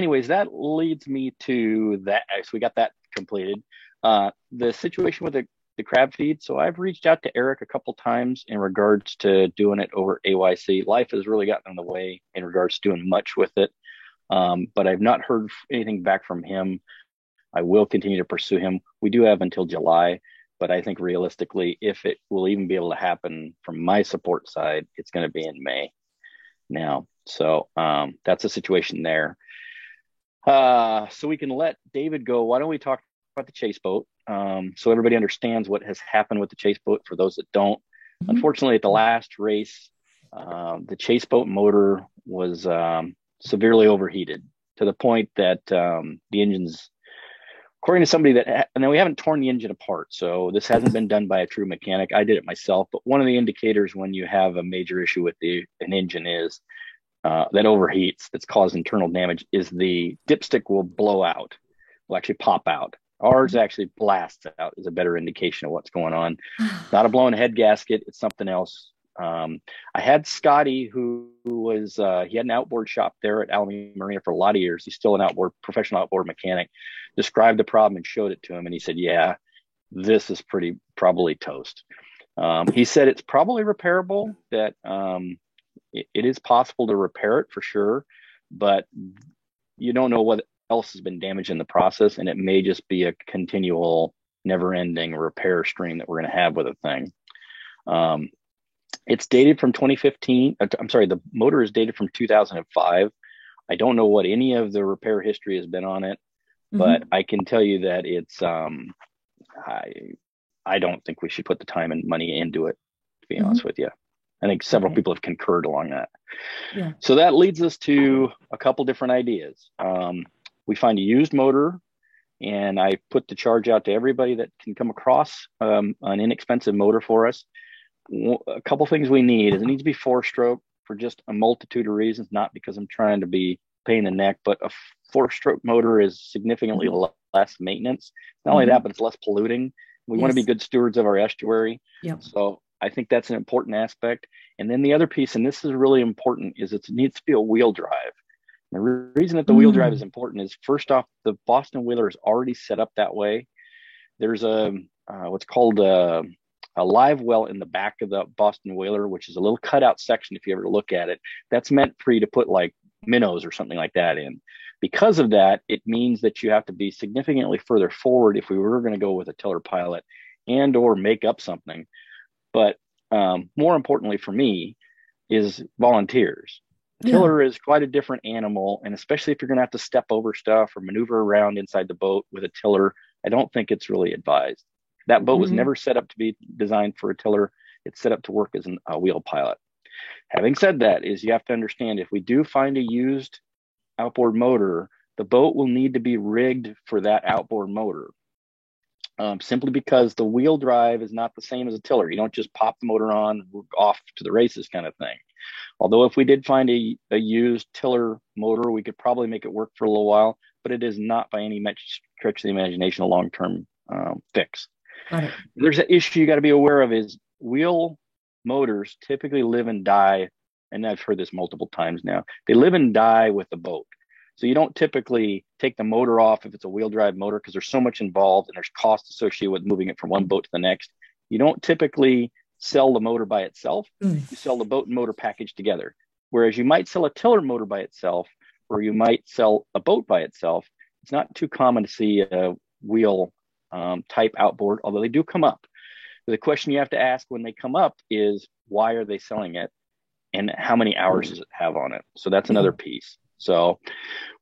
leads me to that. So we got that completed. The situation with the crab feed. So I've reached out to Eric a couple times in regards to doing it over AYC. Life has really gotten in the way in regards to doing much with it. But I've not heard anything back from him. I will continue to pursue him. We do have until July, but I think realistically, if it will even be able to happen from my support side, it's going to be in May now. So that's the situation there. So we can let David go. Why don't we talk about the chase boat? So everybody understands what has happened with the chase boat for those that don't. Mm-hmm. Unfortunately, at the last race, the chase boat motor was severely overheated to the point that the engines, according to somebody and then we haven't torn the engine apart, so this hasn't been done by a true mechanic. I did it myself, but one of the indicators when you have a major issue with an engine is that overheats, that's caused internal damage, is the dipstick will blow out, will actually pop out. Ours actually blasts out, is a better indication of what's going on. Not a blown head gasket, it's something else. I had Scotty, who was he had an outboard shop there at Alameda Marina for a lot of years. He's still an professional outboard mechanic. Described the problem and showed it to him, and he said, "Yeah, this is probably toast." He said it's probably repairable. That it is possible to repair it for sure, but you don't know what else has been damaged in the process, and it may just be a continual, never-ending repair stream that we're going to have with a thing. It's dated from 2015. I'm sorry, the motor is dated from 2005. I don't know what any of the repair history has been on it, but I can tell you that it's, I don't think we should put the time and money into it, to be honest with you. I think several people have concurred along that. Yeah. So that leads us to a couple different ideas. We find a used motor, and I put the charge out to everybody that can come across an inexpensive motor for us. A couple things we need is it needs to be 4-stroke for just a multitude of reasons, not because I'm trying to be pain in the neck, but a 4-stroke motor is significantly less maintenance. Not only that, but it's less polluting. We want to be good stewards of our estuary. Yep. So I think that's an important aspect. And then the other piece, and this is really important, is it needs to be a wheel drive. And the reason that the wheel drive is important is, first off, the Boston Whaler is already set up that way. There's a what's called a live well in the back of the Boston Whaler, which is a little cutout section. If you ever look at it, that's meant for you to put like minnows or something like that in. Because of that, it means that you have to be significantly further forward if we were going to go with a tiller pilot and or make up something. But more importantly for me is volunteers. The tiller is quite a different animal, and especially if you're going to have to step over stuff or maneuver around inside the boat with a tiller, I don't think it's really advised. That boat was never set up to be designed for a tiller. It's set up to work as a wheel pilot. Having said that, is you have to understand, if we do find a used outboard motor, the boat will need to be rigged for that outboard motor. Simply because the wheel drive is not the same as a tiller. You don't just pop the motor on, off to the races kind of thing. Although if we did find a used tiller motor, we could probably make it work for a little while, but it is not by any stretch of the imagination a long-term fix. There's an issue you got to be aware of is wheel motors typically live and die, and I've heard this multiple times now, they live and die with the boat. So you don't typically take the motor off if it's a wheel drive motor because there's so much involved and there's cost associated with moving it from one boat to the next. You don't typically sell the motor by itself. You sell the boat and motor package together. Whereas you might sell a tiller motor by itself, or you might sell a boat by itself. It's not too common to see a wheel type outboard, although they do come up. The question you have to ask when they come up is, why are they selling it? And how many hours does it have on it? So that's another piece. So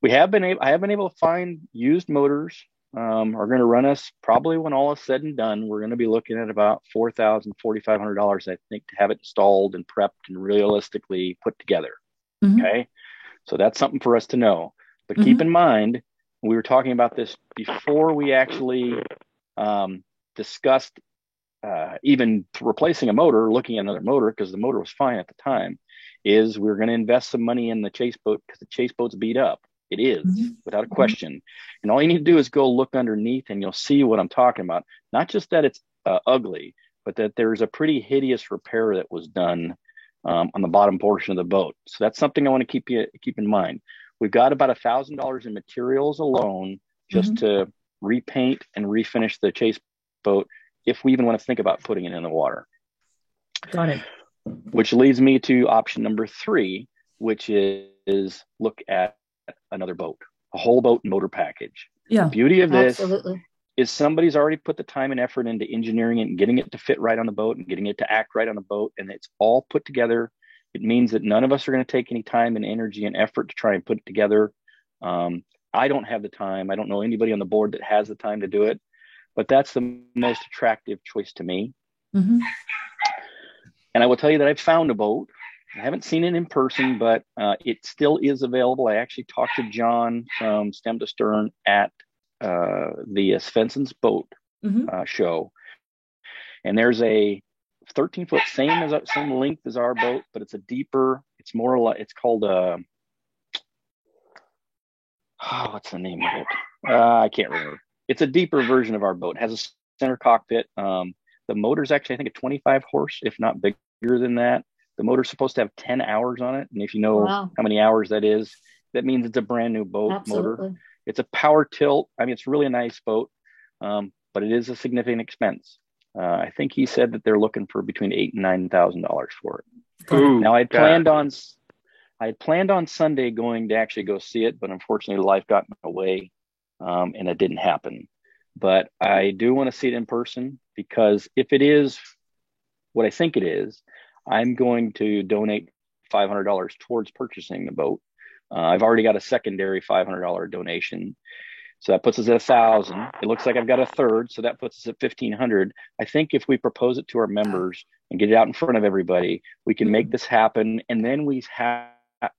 I have been able to find used motors are going to run us, probably when all is said and done, we're going to be looking at about $4,000, $4,500, I think, to have it installed and prepped and realistically put together. Okay. So that's something for us to know. But keep in mind, we were talking about this before we actually discussed even replacing a motor, looking at another motor, because the motor was fine at the time, is we're going to invest some money in the chase boat because the chase boat's beat up. It is, without a question. And all you need to do is go look underneath and you'll see what I'm talking about. Not just that it's ugly, but that there's a pretty hideous repair that was done on the bottom portion of the boat. So that's something I want to keep in mind. We've got about $1,000 in materials alone just to repaint and refinish the chase boat, if we even want to think about putting it in the water. Got it. Which leads me to option number 3, which is look at another boat, a whole boat motor package. The beauty of this is somebody's already put the time and effort into engineering it and getting it to fit right on the boat and getting it to act right on the boat, and it's all put together. It means that none of us are going to take any time and energy and effort to try and put it together. I don't have the time. I don't know anybody on the board that has the time to do it, but that's the most attractive choice to me. And I will tell you that I've found a boat. I haven't seen it in person, but it still is available. I actually talked to John from Stem to Stern at the Svensson's boat show. And there's a 13-foot, same length as our boat, but it's a deeper, it's more like, it's called what's the name of it? I can't remember. It's a deeper version of our boat. It has a center cockpit. The motor's actually, I think, a 25 horse, if not bigger than that. The motor's supposed to have 10 hours on it. And if you know how many hours that is, that means it's a brand new boat motor. It's a power tilt. I mean, it's really a nice boat, but it is a significant expense. I think he said that they're looking for between $8,000 and $9,000 for it. Now, I had planned on Sunday going to actually go see it, but unfortunately life got in the way, and it didn't happen. But I do want to see it in person, because if it is what I think it is, I'm going to donate $500 towards purchasing the boat. I've already got a secondary $500 donation. So that puts us at $1,000. It looks like I've got a third, so that puts us at $1,500. I think if we propose it to our members and get it out in front of everybody, we can make this happen. And then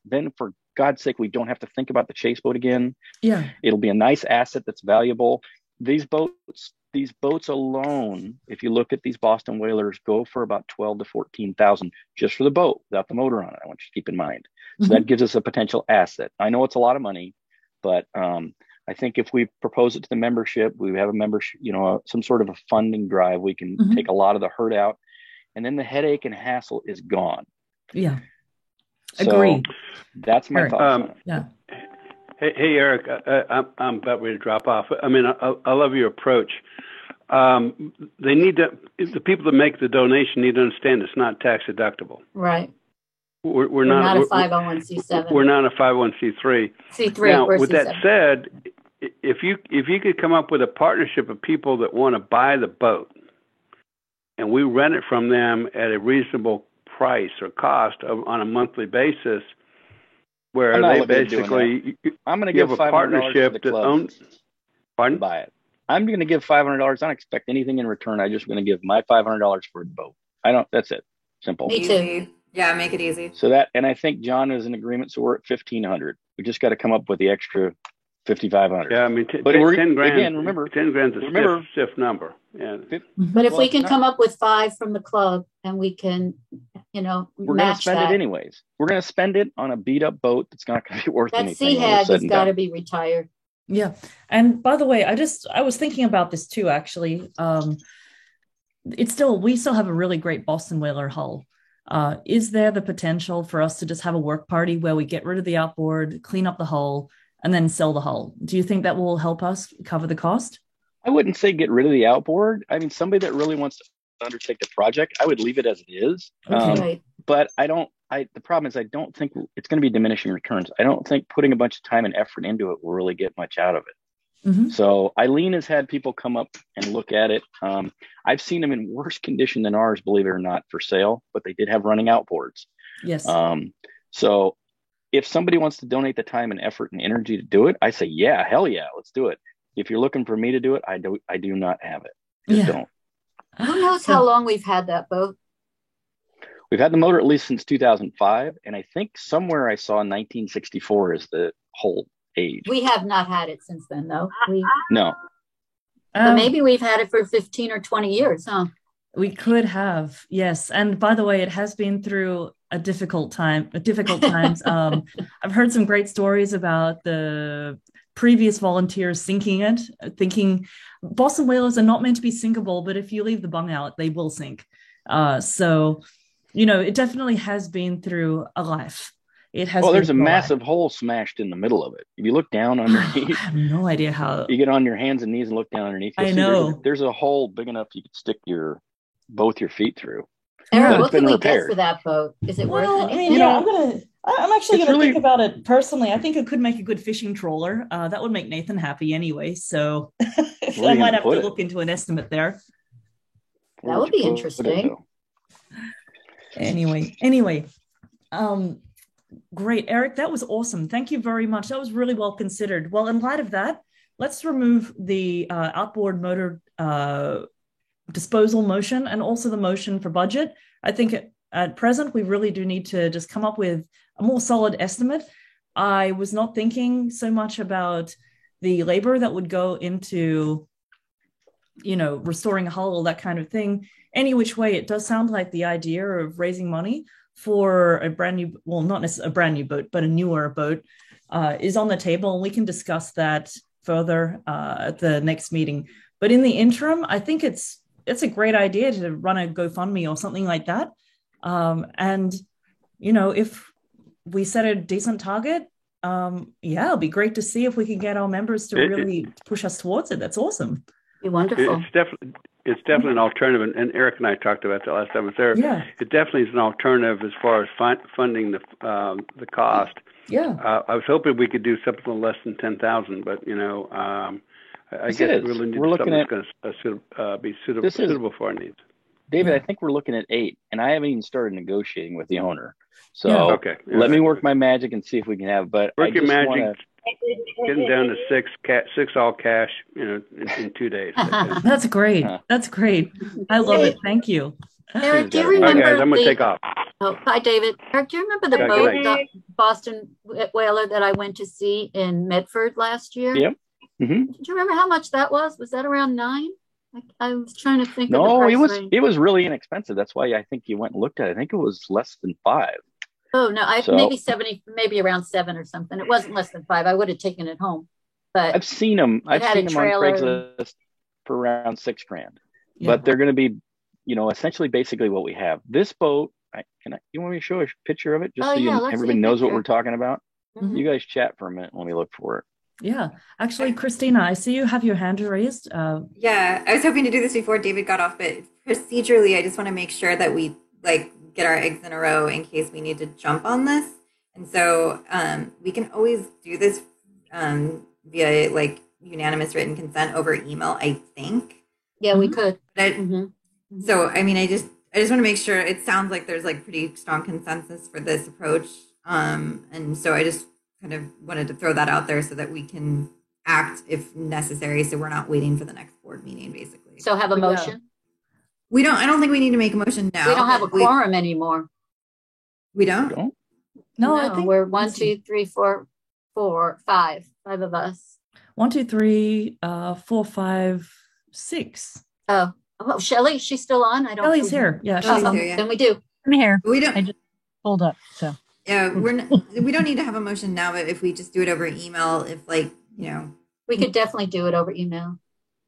then for God's sake, we don't have to think about the chase boat again. It'll be a nice asset that's valuable. These boats alone, if you look at these Boston Whalers, go for about $12,000 to $14,000 just for the boat without the motor on it. I want you to keep in mind. So that gives us a potential asset. I know it's a lot of money, but I think if we propose it to the membership, we have a membership, some sort of a funding drive, we can take a lot of the hurt out, and then the headache and hassle is gone. So agree. That's my thoughts on it. Hey, Eric, I'm about ready to drop off. I mean, I love your approach. They need to. The people that make the donation need to understand it's not tax deductible. Right. We're not a 501c7. We're not a 501c3. C3. Now, We're with C7. that said, if you could come up with a partnership of people that want to buy the boat, and we rent it from them at a reasonable price or cost on a monthly basis, where they basically I'm going to give a partnership that owns. Pardon? Buy it. I'm going to give $500. I don't expect anything in return. I just going to give my $500 for the boat. That's it. Simple. Me too. Yeah, make it easy. So and I think John is in agreement. So we're at 1,500. We just got to come up with the extra 5,500. Yeah, I mean, 10 grand. Again, remember, 10 grand's a stiff number. Yeah. But if we can come up with 5 from the club, and we can, we're going to spend it anyways. We're going to spend it on a beat up boat that's not going to be worth anything. That Sea Hag has got to be retired. Yeah. And by the way, I was thinking about this too, actually. We still have a really great Boston Whaler hull. Is there the potential for us to just have a work party where we get rid of the outboard, clean up the hull, and then sell the hull? Do you think that will help us cover the cost? I wouldn't say get rid of the outboard. I mean, somebody that really wants to undertake the project, I would leave it as it is. Okay. But the problem is I don't think it's going to be diminishing returns. I don't think putting a bunch of time and effort into it will really get much out of it. Mm-hmm. So Eileen has had people come up and look at it. I've seen them in worse condition than ours, believe it or not, for sale, but they did have running outboards. Yes. So if somebody wants to donate the time and effort and energy to do it, I say, yeah, hell yeah, let's do it. If you're looking for me to do it, I do not have it. Just don't. Who knows how long we've had that boat? We've had the motor at least since 2005, and I think somewhere I saw 1964 is the whole age. We have not had it since then, though. No. But maybe we've had it for 15 or 20 years, huh? We could have, yes. And by the way, it has been through difficult times. I've heard some great stories about the previous volunteers sinking it, thinking Boston whalers are not meant to be sinkable, but if you leave the bung out, they will sink. So, it definitely has been through a life. It has. Well, there's a massive hole smashed in the middle of it. If you look down underneath, I have no idea how. You get on your hands and knees and look down underneath. I know there's a hole big enough you could stick both your feet through. Eric, what can we get for that boat? Is it worth it? I mean, I'm actually going to think about it personally. I think it could make a good fishing trawler. That would make Nathan happy anyway. So I might have to look into an estimate there. That would be interesting. Anyway, great, Eric. That was awesome. Thank you very much. That was really well considered. Well, in light of that, let's remove the outboard motor disposal motion and also the motion for budget. I think at present, we really do need to just come up with a more solid estimate. I was not thinking so much about the labor that would go into, restoring a hull, that kind of thing. Any which way, it does sound like the idea of raising money for a brand new, well, not necessarily a brand new boat, but a newer boat is on the table. And we can discuss that further at the next meeting. But in the interim, I think it's a great idea to run a GoFundMe or something like that. If we set a decent target, it'll be great to see if we can get our members to really push us towards it. That's awesome. Be wonderful. It's definitely an alternative, and Eric and I talked about that last time I was there. Yeah. It definitely is an alternative as far as funding the cost. Yeah. I was hoping we could do something less than 10,000, but I guess it really needs something that's going to be suitable for our needs. David, I think we're looking at 8, and I haven't even started negotiating with the owner. So let me work my magic and see if we can have. But work your magic. Getting down to 6 all cash, in 2 days. That's great. That's great. I love it. Thank you. Eric, do you remember? All right, guys, I'm going to take off. Oh, bye, David. Eric, do you remember the boat, the Boston Whaler that I went to see in Medford last year? Yep. Mm-hmm. Do you remember how much that was? Was that around 9? I was trying to think. No, of the price range. It was really inexpensive. That's why I think you went and looked at it. I think it was less than 5. Oh no, maybe 70, maybe around 7 or something. It wasn't less than 5. I would have taken it home, but I've seen them. I've seen them on Craigslist for around $6,000. Yeah. But they're going to be, essentially basically what we have. This boat. You want me to show a picture of it just so everybody knows what we're talking about? Mm-hmm. You guys chat for a minute. Let me look for it. Yeah. Actually, Christina, I see you have your hand raised. Yeah, I was hoping to do this before David got off, but procedurally, I just want to make sure that we like get our eggs in a row in case we need to jump on this. And so we can always do this via like unanimous written consent over email, I think. Yeah, we could. But Mhm. so I mean, I just want to make sure. It sounds like there's like pretty strong consensus for this approach, and so I just kind of wanted to throw that out there so that we can act if necessary, so we're not waiting for the next board meeting, basically. So have a motion. We don't. I don't think we need to make a motion now. We don't have a quorum anymore. We don't. No, I think we're 1, 2, 3, 4, 5 of us. 1, 2, 3, 4, 5, 6. Oh, Shelley, she's still on. I don't. Shelley's here. Yeah, she's Shelley's on. here, yeah. Then we do. I'm here. We don't. I just pulled up. So Yeah, we don't need to have a motion now, but if we just do it over email, if like we could definitely do it over email.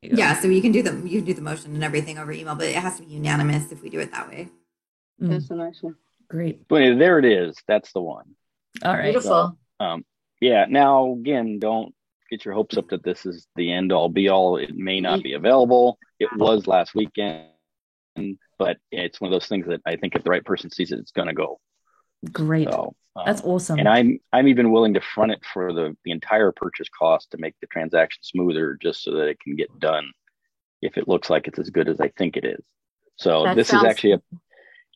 Yeah, so you can do the motion and everything over email, but it has to be unanimous if we do it that way. That's a nice one. Great. But there it is. That's the one. All right. Beautiful. So, yeah. Now, again, don't get your hopes up that this is the end all be all. It may not be available. It was last weekend, but it's one of those things that I think if the right person sees it, it's going to go. Great. So, that's awesome. And I'm even willing to front it for the entire purchase cost to make the transaction smoother, just so that it can get done if it looks like it's as good as I think it is. So this is actually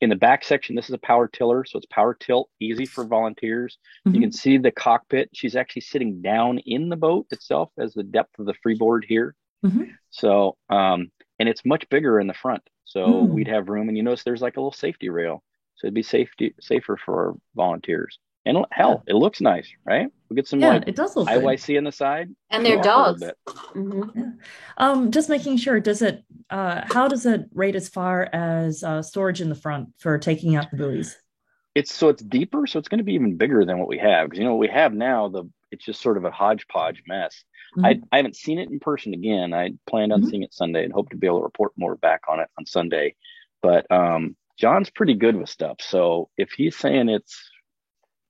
in the back section. This is a power tiller, so it's power tilt, easy for volunteers. Mm-hmm. You can see the cockpit. She's actually sitting down in the boat itself as the depth of the freeboard here. Mm-hmm. So and it's much bigger in the front, so we'd have room. And you notice there's like a little safety rail. So it'd be safer for our volunteers. And hell, it looks nice, right? We get some it does look IYC on the side. And their dogs. Mm-hmm. Yeah. Just making sure, how does it rate as far as storage in the front for taking out the buoys? It's deeper, so it's going to be even bigger than what we have. Because what we have now, it's just sort of a hodgepodge mess. Mm-hmm. I haven't seen it in person again. I planned on seeing it Sunday and hope to be able to report more back on it on Sunday. But John's pretty good with stuff. So if he's saying it's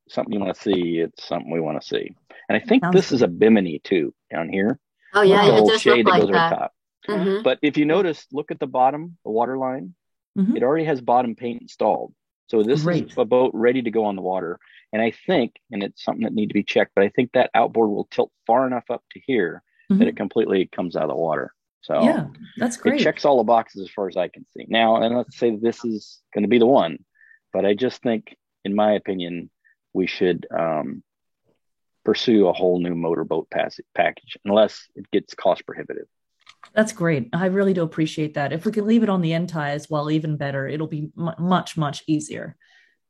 something you want to see, it's something we want to see. And I think this is a bimini too down here. Oh yeah, the it whole does shade look like that goes that. over the top. Mm-hmm. But if you notice, look at the bottom, the water line. Mm-hmm. It already has bottom paint installed. So this is a boat ready to go on the water. And I think, and it's something that need to be checked, but I think that outboard will tilt far enough up to here that it completely comes out of the water. So yeah, that's great. It checks all the boxes as far as I can see. Now, and let's say this is going to be the one, but I just think, in my opinion, we should pursue a whole new motorboat package unless it gets cost prohibitive. That's great. I really do appreciate that. If we can leave it on the end tie as well, even better. It'll be much, much easier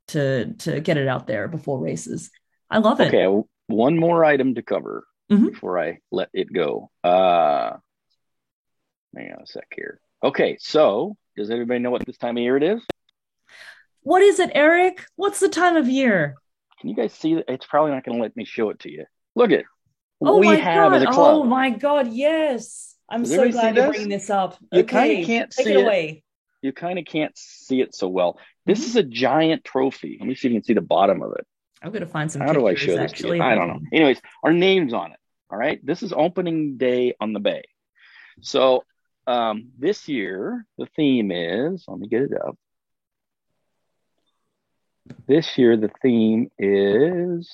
to get it out there before races. I love it. Okay, one more item to cover before I let it go. Hang on a sec here. Okay, so does everybody know what this time of year it is? What is it, Eric? What's the time of year? Can you guys see that? It's probably not going to let me show it to you. Look at what we have as a club. Oh my God, yes. I'm so glad you're bringing this up. You kind of can't see it. Away. You kind of can't see it so well. This is a giant trophy. Let me see if you can see the bottom of it. I'm going to find some How pictures, do I show this actually. to you? I don't know. Anyways, our name's on it. All right. This is opening day on the bay. So this year, the theme is, let me get it up. This year, the theme is,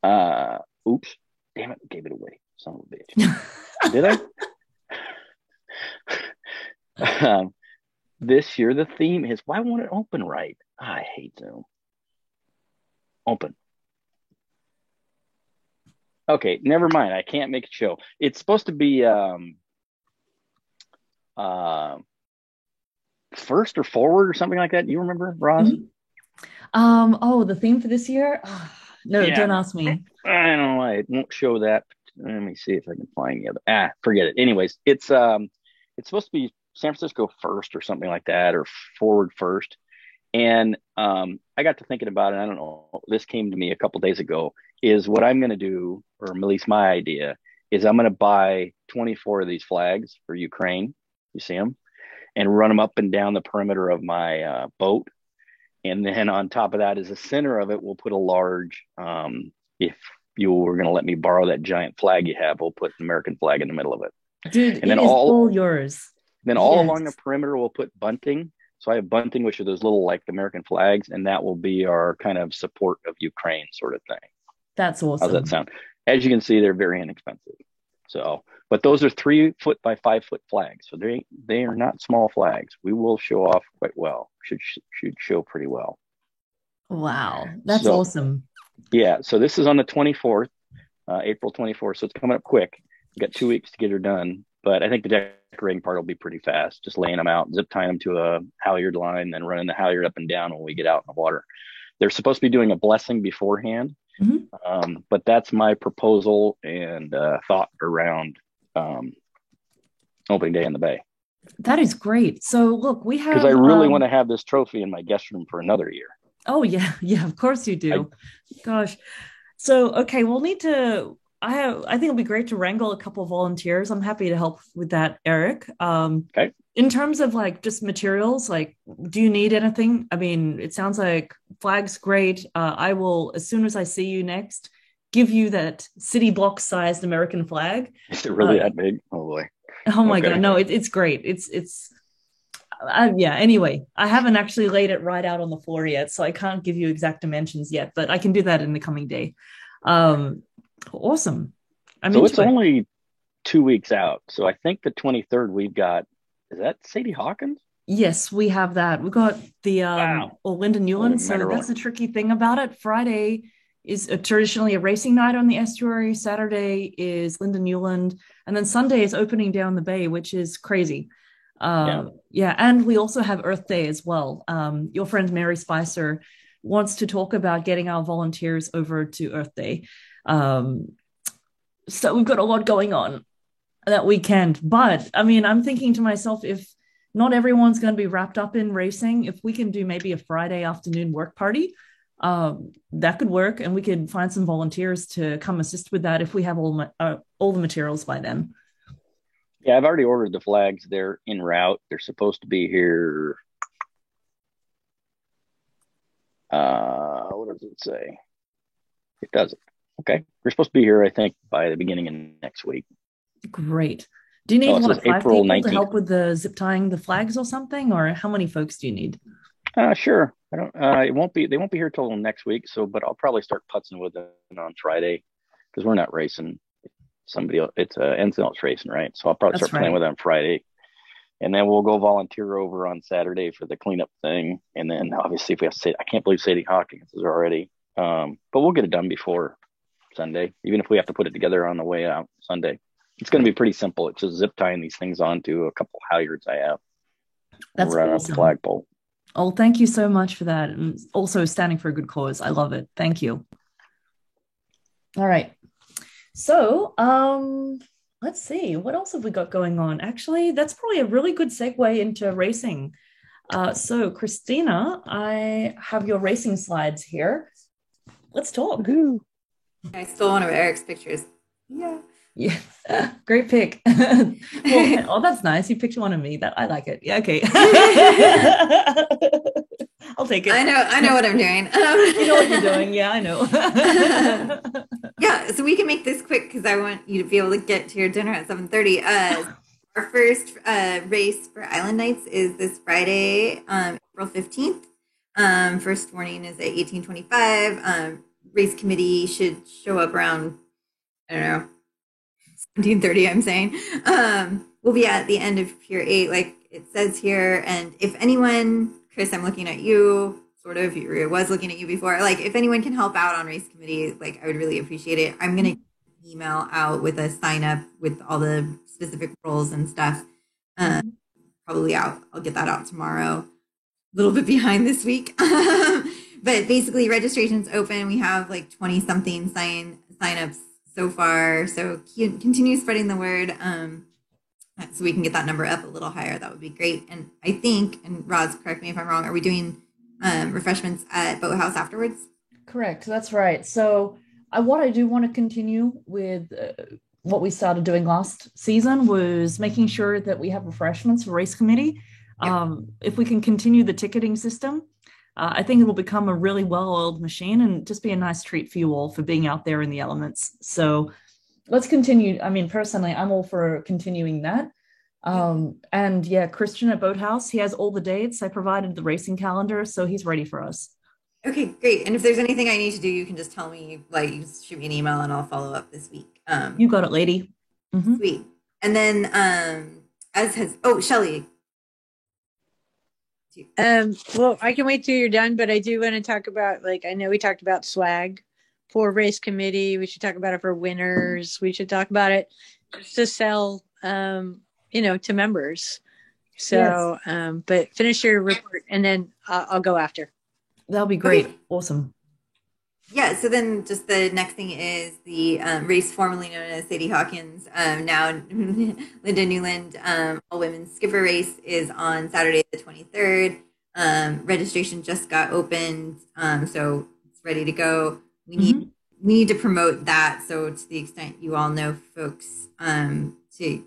oops, damn it, gave it away. Son of a bitch. Did I? This year, the theme is, why won't it open right? I hate Zoom. Open. Okay, never mind. I can't make it show. It's supposed to be first or forward or something like that. You remember, Roz? Oh, the theme for this year? No, don't ask me. I don't know why it won't show that. Let me see if I can find the other. Forget it. Anyways, it's supposed to be San Francisco first or something like that, or forward first. And I got to thinking about it. I don't know. This came to me a couple days ago. Is what I'm going to do, or at least my idea, is I'm going to buy 24 of these flags for Ukraine. You see them? And run them up and down the perimeter of my boat. And then on top of that, as the center of it, we'll put a large, if you were going to let me borrow that giant flag you have, we'll put an American flag in the middle of it. Dude, and then it is all yours. Then all along the perimeter, we'll put bunting. So I have bunting, which are those little like American flags, and that will be our kind of support of Ukraine sort of thing. That's awesome. How's that sound? As you can see, they're very inexpensive. So, but those are 3 foot by 5 foot flags. So they are not small flags. We will show off quite well. Should show pretty well. Wow, that's awesome. Yeah. So this is on the 24th, April 24th. So it's coming up quick. We've got 2 weeks to get her done. But I think the decorating part will be pretty fast. Just laying them out, zip tying them to a halyard line, then running the halyard up and down when we get out in the water. They're supposed to be doing a blessing beforehand. But that's my proposal and thought around opening day in the bay. That is great. So look, we have, because I really want to have this trophy in my guest room for another year. Oh yeah, of course you do. Gosh. So okay, we'll need to. I think it'll be great to wrangle a couple of volunteers. I'm happy to help with that, Eric. Okay. In terms of like just materials, like, do you need anything? I mean, it sounds like flag's great. I will, as soon as I see you next, give you that city block sized American flag. Is it really that big? Oh boy. Oh my God. No, it's great. Yeah. Anyway, I haven't actually laid it right out on the floor yet, so I can't give you exact dimensions yet, but I can do that in the coming day. Awesome. So it's only 2 weeks out. So I think the 23rd we've got, is that Sadie Hawkins? Yes, we have that. We've got the Linda Newland. So that's the tricky thing about it. Friday is traditionally a racing night on the estuary. Saturday is Linda Newland. And then Sunday is opening down the bay, which is crazy. Yeah. And we also have Earth Day as well. Your friend Mary Spicer wants to talk about getting our volunteers over to Earth Day. So we've got a lot going on that weekend. But I mean, I'm thinking to myself, if not everyone's going to be wrapped up in racing, if we can do maybe a Friday afternoon work party, that could work, and we could find some volunteers to come assist with that if we have all the materials by then. Yeah, I've already ordered the flags. They're en route. They're supposed to be here. What does it say? It doesn't. Okay. They're supposed to be here, I think, by the beginning of next week. Great. Do you need April people 19th. to help with the zip tying the flags or something, or how many folks do you need? Sure. I don't. They won't be here till next week. But I'll probably start putzing with them on Friday because we're not racing. Somebody else. It's NCL's racing, right? So I'll probably start playing with them Friday, and then we'll go volunteer over on Saturday for the cleanup thing. And then obviously, if we have to say, I can't believe Sadie Hawkins is already. But we'll get it done before Sunday, even if we have to put it together on the way out Sunday. It's going to be pretty simple. It's just zip tying these things onto a couple halyards I have. That's right awesome. On the flagpole. Oh, thank you so much for that. And also standing for a good cause. I love it. Thank you. All right. So let's see. What else have we got going on? Actually, that's probably a really good segue into racing. So Christina, I have your racing slides here. Let's talk. Woo-hoo. I stole one of Eric's pictures. Yeah, great pick. Well, that's nice. You picked one of me. That I like it. Yeah, okay. I'll take it. I know what I'm doing. You know what you're doing. Yeah, I know. Yeah, so we can make this quick because I want you to be able to get to your dinner at 7:30. Our first race for Island Nights is this Friday, April 15th. First warning is at 18:25. Race committee should show up around, I don't know, 17:30, I'm saying. We'll be at the end of Pier 8, like it says here. And if anyone, Chris, I'm looking at you, sort of, I was looking at you before. Like, if anyone can help out on race committee, like, I would really appreciate it. I'm going to email out with a sign up with all the specific roles and stuff. Probably I'll get that out tomorrow. A little bit behind this week. But basically, registration's open. We have like 20 something sign-ups so far. So continue spreading the word so we can get that number up a little higher. That would be great. And I think, and Roz, correct me if I'm wrong, are we doing refreshments at Boathouse afterwards? Correct. That's right. So what I do want to continue with what we started doing last season was making sure that we have refreshments for race committee. Yep. If we can continue the ticketing system, I think it'll become a really well-oiled machine and just be a nice treat for you all for being out there in the elements. So let's continue. I mean, personally, I'm all for continuing that. And yeah, Christian at Boathouse, he has all the dates. I provided the racing calendar, so he's ready for us. Okay, great. And if there's anything I need to do, you can just tell me, like, you just shoot me an email and I'll follow up this week. You got it, lady. Mm-hmm. Sweet. And then, Shelly. Well, I can wait till you're done, but I do want to talk about, like, I know we talked about swag for race committee. We should talk about it for winners. We should talk about it just to sell, to members. So, yes. But finish your report and then I'll go after. That'll be great. Okay. Awesome. Yeah, so then just the next thing is the race formerly known as Sadie Hawkins, now Linda Newland, all-women's skipper race is on Saturday the 23rd. Registration just got opened, so it's ready to go. We need to promote that, so to the extent you all know folks to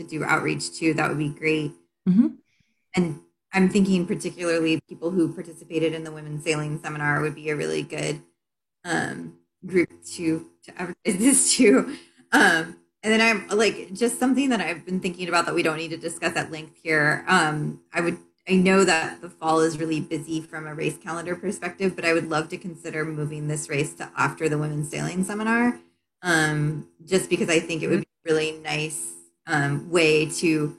do outreach to, that would be great. Mm-hmm. And I'm thinking particularly people who participated in the women's sailing seminar would be a really good group to advertise this to. And then I'm like, just something that I've been thinking about that we don't need to discuss at length here. I know that the fall is really busy from a race calendar perspective, but I would love to consider moving this race to after the women's sailing seminar, just because I think it would be a really nice way to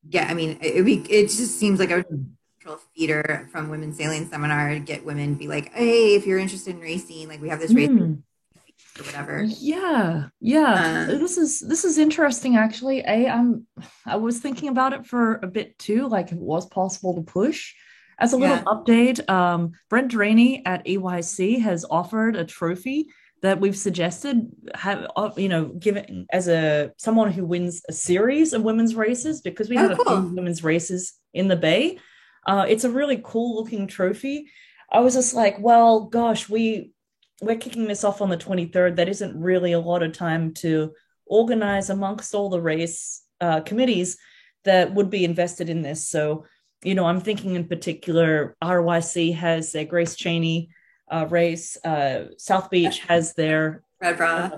get, I mean, it just seems like a natural feeder from women's sailing seminar to get women be like, hey, if you're interested in racing, like we have this race or whatever. Yeah. This is interesting actually. I was thinking about it for a bit too, like if it was possible to push. As a little update, Brent Draney at EYC has offered a trophy that we've suggested given as someone who wins a series of women's races, because we have a few women's races in the Bay. It's a really cool looking trophy. I was just like, well, gosh, we're kicking this off on the 23rd. That isn't really a lot of time to organize amongst all the race committees that would be invested in this. So, I'm thinking in particular, RYC has their Grace Cheney race. South Beach has their Red Bra.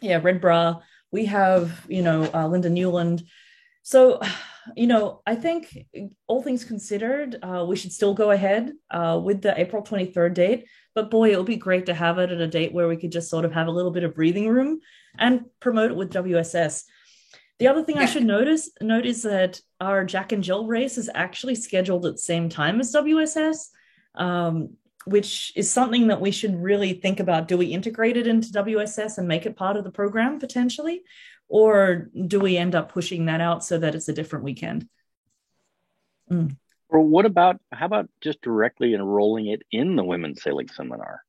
Red Bra. We have, Linda Newland. So, I think all things considered, we should still go ahead with the April 23rd date. But boy, it would be great to have it at a date where we could just sort of have a little bit of breathing room and promote it with WSS. The other thing I should note is that our Jack and Jill race is actually scheduled at the same time as WSS, which is something that we should really think about. Do we integrate it into WSS and make it part of the program potentially? Or do we end up pushing that out so that it's a different weekend? Or how about just directly enrolling it in the women's sailing seminar?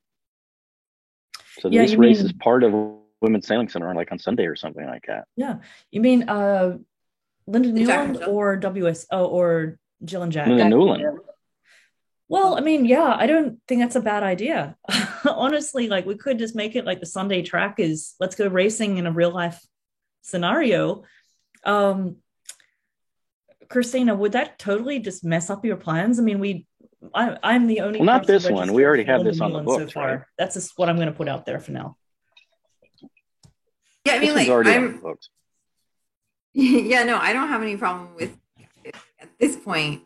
So this race is part of women's sailing seminar, like on Sunday or something like that. Yeah. You mean Linda Newland or or Jill and Jack? Linda Newland. Well, I mean, I don't think that's a bad idea. Honestly, like we could just make it like the Sunday track is let's go racing in a real life scenario. Christina, would that totally just mess up your plans? I mean, I'm the only. Well, not this one. We already have this on the books. So right? That's just what I'm going to put out there for now. Yeah, I mean, like already on the books. Yeah, no, I don't have any problem with it. At this point.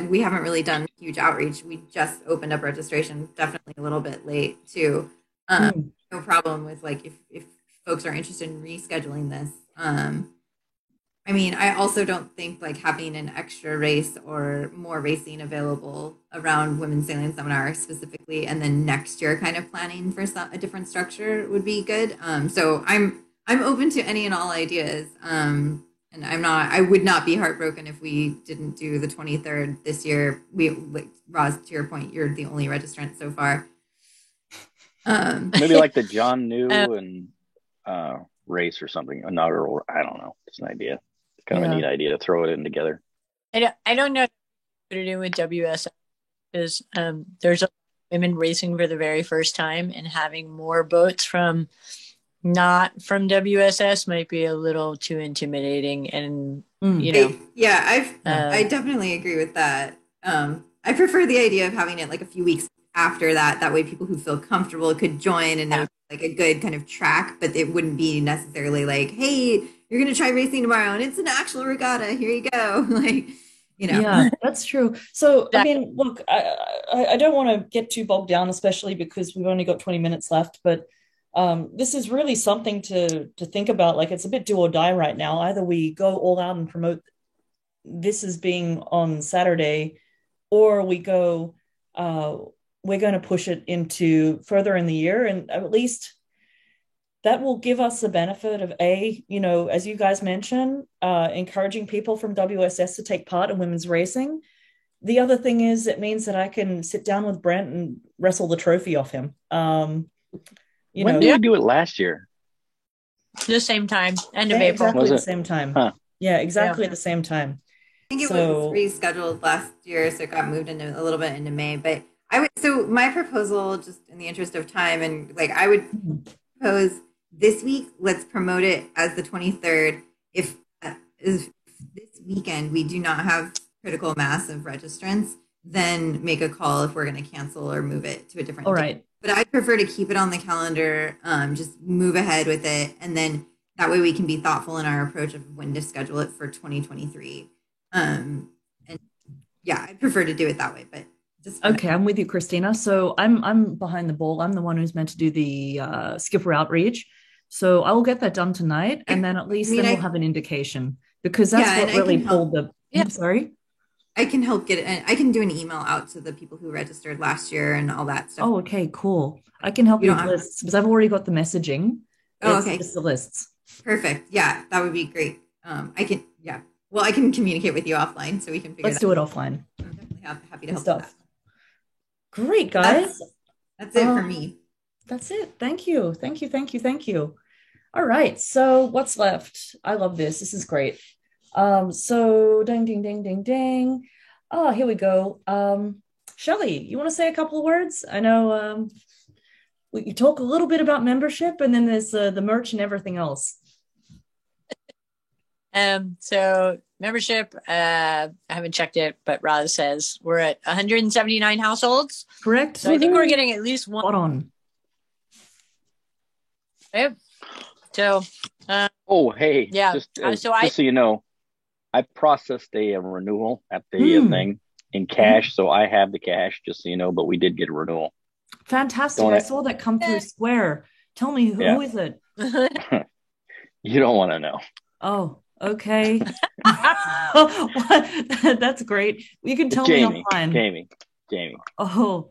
We haven't really done huge outreach. We just opened up registration, definitely a little bit late too. No problem with like if folks are interested in rescheduling this. I mean, I also don't think like having an extra race or more racing available around women's sailing seminar specifically, and then next year kind of planning for a different structure would be good. So I'm open to any and all ideas. And I would not be heartbroken if we didn't do the 23rd this year. Like Roz, to your point, you're the only registrant so far. Maybe like the John New and race or something. Inaugural, I don't know. It's an idea. It's kind of a neat idea to throw it in together. I don't know what to do with WSS because there's women racing for the very first time, and having more boats not from WSS might be a little too intimidating, and I definitely agree with that. I I prefer the idea of having it like a few weeks after that. That way, people who feel comfortable could join, and it would be like a good kind of track. But it wouldn't be necessarily like, "Hey, you're going to try racing tomorrow, and it's an actual regatta. Here you go." Like, Yeah, that's true. So, I mean, look, I don't want to get too bogged down, especially because we've only got 20 minutes left, but this is really something to think about. Like, it's a bit do or die right now. Either we go all out and promote this as being on Saturday, or we go, we're going to push it into further in the year, and at least that will give us the benefit of as you guys mentioned, encouraging people from WSS to take part in women's racing. The other thing is it means that I can sit down with Brent and wrestle the trophy off him. When did we do it last year? The same time, end of April. Exactly the same time. Huh. Yeah, exactly the same time. I think it was rescheduled last year, so it got moved into a little bit into May. But so my proposal, just in the interest of time, and like I would propose this week, let's promote it as the 23rd. If this weekend we do not have critical mass of registrants, then make a call if we're going to cancel or move it to a different day. Right. But I'd prefer to keep it on the calendar, just move ahead with it. And then that way we can be thoughtful in our approach of when to schedule it for 2023. And yeah, I'd prefer to do it that way, but okay, I'm with you, Christina. So I'm behind the ball. I'm the one who's meant to do the skipper outreach. So I will get that done tonight, and then at least then we'll have an indication, because that's what really pulled the. I'm sorry. I can help get it. I can do an email out to the people who registered last year and all that stuff. Oh, okay, cool. I can help you with lists because I've already got the messaging. Oh, okay. It's the lists. Perfect. Yeah, that would be great. I can. Yeah. Well, I can communicate with you offline so we can figure. Let's do it offline. I'm definitely happy to help. Stuff. Great, guys. That's it for me. That's it. Thank you. Thank you. Thank you. Thank you. All right. So what's left? I love this. This is great. So ding, ding, ding, ding, ding. Oh, here we go. Shelley, you want to say a couple of words? I know we talk a little bit about membership, and then there's the merch and everything else. So membership, I haven't checked it, but Roz says we're at 179 households. Correct. So I think we're getting at least one. Spot on. Okay. So, hey, yeah. Just so you know, I processed a renewal at the thing in cash, so I have the cash, just so you know. But we did get a renewal. Fantastic! I saw that come through Square. Tell me who is it? You don't want to know. Oh, okay. That's great. You can tell Jamie, me offline. Jamie. Oh.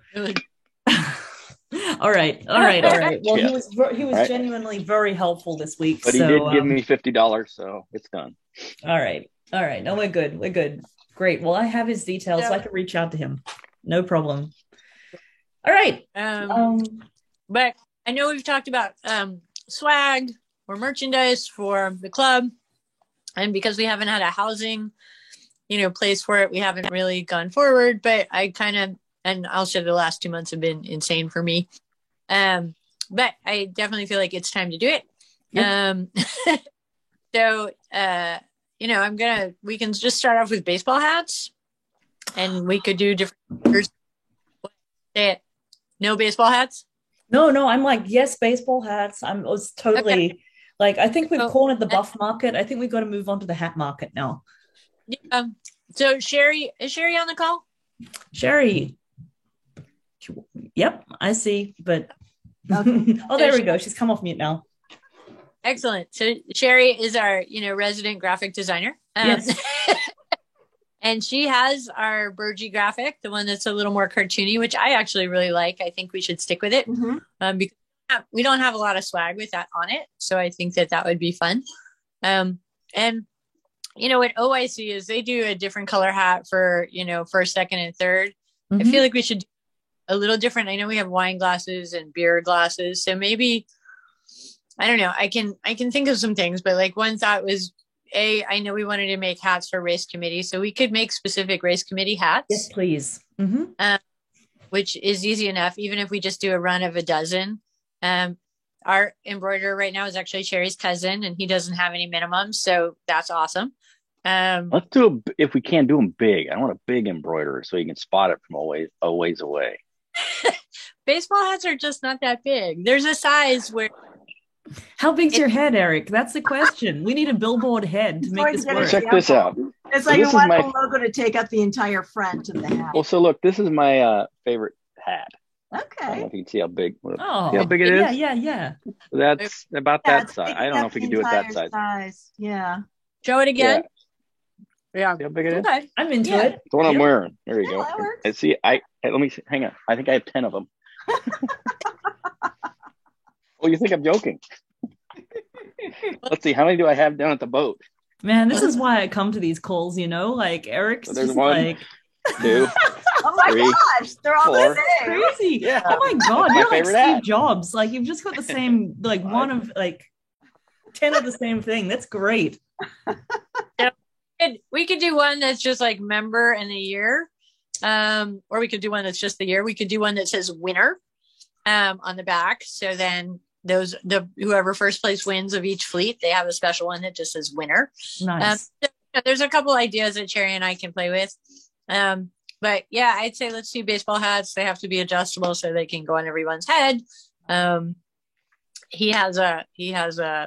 All right. Well, he was genuinely very helpful this week. But he did give me $50, so it's done. All right. No, we're good. Great. Well, I have his details, so I can reach out to him. No problem. All right. But I know we've talked about swag or merchandise for the club, and because we haven't had a housing, place for it, we haven't really gone forward. But I kind of. And I'll say the last 2 months have been insane for me. But I definitely feel like it's time to do it. Yep. So, we can just start off with baseball hats, and we could do different. Say it. No baseball hats? No, I'm like, yes, baseball hats. I was totally like, I think we've cornered the buff market. I think we've got to move on to the hat market now. Yeah. So is Sherry on the call? Sherry. Yep, I see, but okay. Oh, there we go. She's come off mute now. Excellent. So Sherry is our, resident graphic designer. Yes. And she has our Burgee graphic, the one that's a little more cartoony, which I actually really like. I think we should stick with it because we don't have a lot of swag with that on it. So I think that would be fun. And what OIC is, they do a different color hat for, first, second, and third. I feel like we should do a little different. I know we have wine glasses and beer glasses, so maybe I don't know. I can think of some things, but like one thought was, I know we wanted to make hats for race committee, so we could make specific race committee hats. Yes, please. Which is easy enough, even if we just do a run of a dozen. Our embroiderer right now is actually Sherry's cousin, and he doesn't have any minimums, so that's awesome. Let's do if we can do them big. I want a big embroiderer so you can spot it from a ways away. Baseball hats are just not that big. There's a size where. How big's your head, Eric? That's the question. We need a billboard head to make this work. Check this out. It's like you want the logo to take up the entire front of the hat. Well, so look, this is my favorite hat. Okay. I don't know if you can see how big. Oh, see how big it is. Yeah. That's about that size. I don't know if we can do it that size. Yeah. Show it again. Yeah. See how big it is? Okay. I'm into it. It's the one I'm wearing. There you go. That works. And see, let me see. Hang on. I think I have 10 of them. Oh, you think I'm joking? Let's see. How many do I have down at the boat? Man, this is why I come to these calls. Like Eric's so there's just one, like 2. Oh my 3, gosh, they're all 4. the same. Crazy. Yeah. Oh my God, That's you're my like favorite Steve hat. Jobs. Like you've just got the same, like one of like 10 of the same thing. That's great. We could do one that's just like member and the year. Or we could do one that's just the year. We could do one that says winner on the back. So then whoever first place wins of each fleet, they have a special one that just says winner. Nice. There's a couple ideas that Cherry and I can play with. But yeah, I'd say let's do baseball hats. They have to be adjustable so they can go on everyone's head. He has a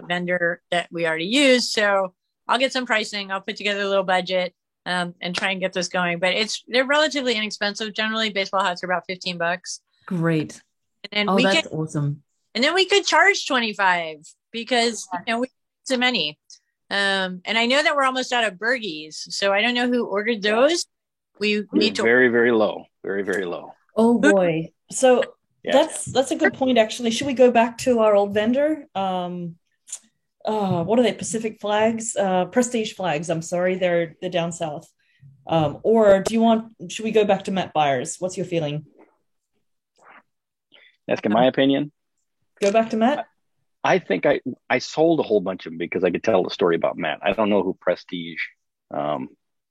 vendor that we already use. So I'll get some pricing. I'll put together a little budget and try and get this going. But they're relatively inexpensive. Generally, baseball hats are about $15. Great. And then that's awesome. And then we could charge $25 because we have so many. And I know that we're almost out of Bergies, so I don't know who ordered those. We need to very, very low. Very, very low. Oh boy. So that's a good point actually. Should we go back to our old vendor? What are they? Pacific Flags? Prestige Flags, I'm sorry. They're down south. Or should we go back to Matt Byers? What's your feeling? Asking my opinion. Go back to Matt? I think I sold a whole bunch of them because I could tell the story about Matt. I don't know who Prestige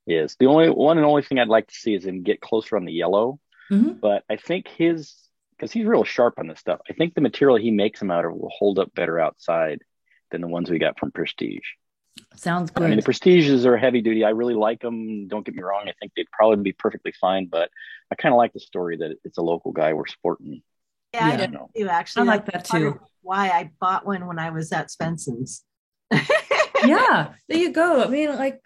is. The only thing I'd like to see is him get closer on the yellow. Mm-hmm. But I think because he's real sharp on this stuff, I think the material he makes them out of will hold up better outside than the ones we got from Prestige. Sounds good. I mean, the Prestiges are heavy duty. I really like them. Don't get me wrong. I think they'd probably be perfectly fine, but I kind of like the story that it's a local guy we're sporting. Yeah, I do too, actually. I like that too. Why I bought one when I was at Svenson's. Yeah, there you go. I mean, like,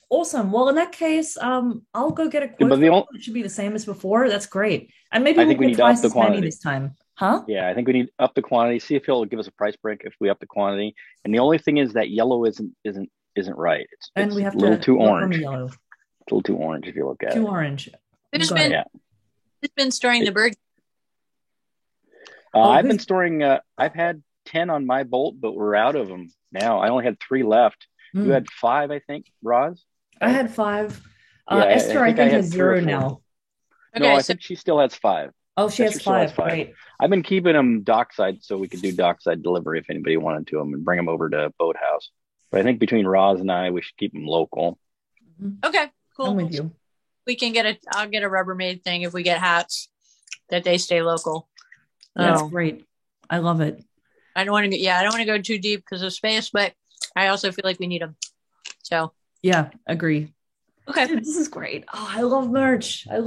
awesome. Well, in that case, I'll go get a quote. But it should be the same as before. That's great. And maybe I think we need to up the quantity this time. Huh? Yeah, I think we need to up the quantity. See if he'll give us a price break if we up the quantity. And the only thing is that yellow isn't right. It's we have a little too orange. Yellow. It's a little too orange if you look at it. Too orange. Who's been storing the bird? I've been storing. I've had 10 on my bolt, but we're out of them now. I only had 3 left. You had 5, I think, Roz? I had 5. Esther, I think has 0 now. Okay, no, I think she still has 5. Oh, she has 5. Right. I've been keeping them dockside so we could do dockside delivery if anybody wanted to them and bring them over to Boathouse. But I think between Roz and I, we should keep them local. Okay, cool. I'm with you. We can I'll get a Rubbermaid thing if we get hats that they stay local. That's great. I love it. I don't want to go too deep because of space, but I also feel like we need them. So yeah, agree. Okay, dude, this is great. Oh, I love merch. How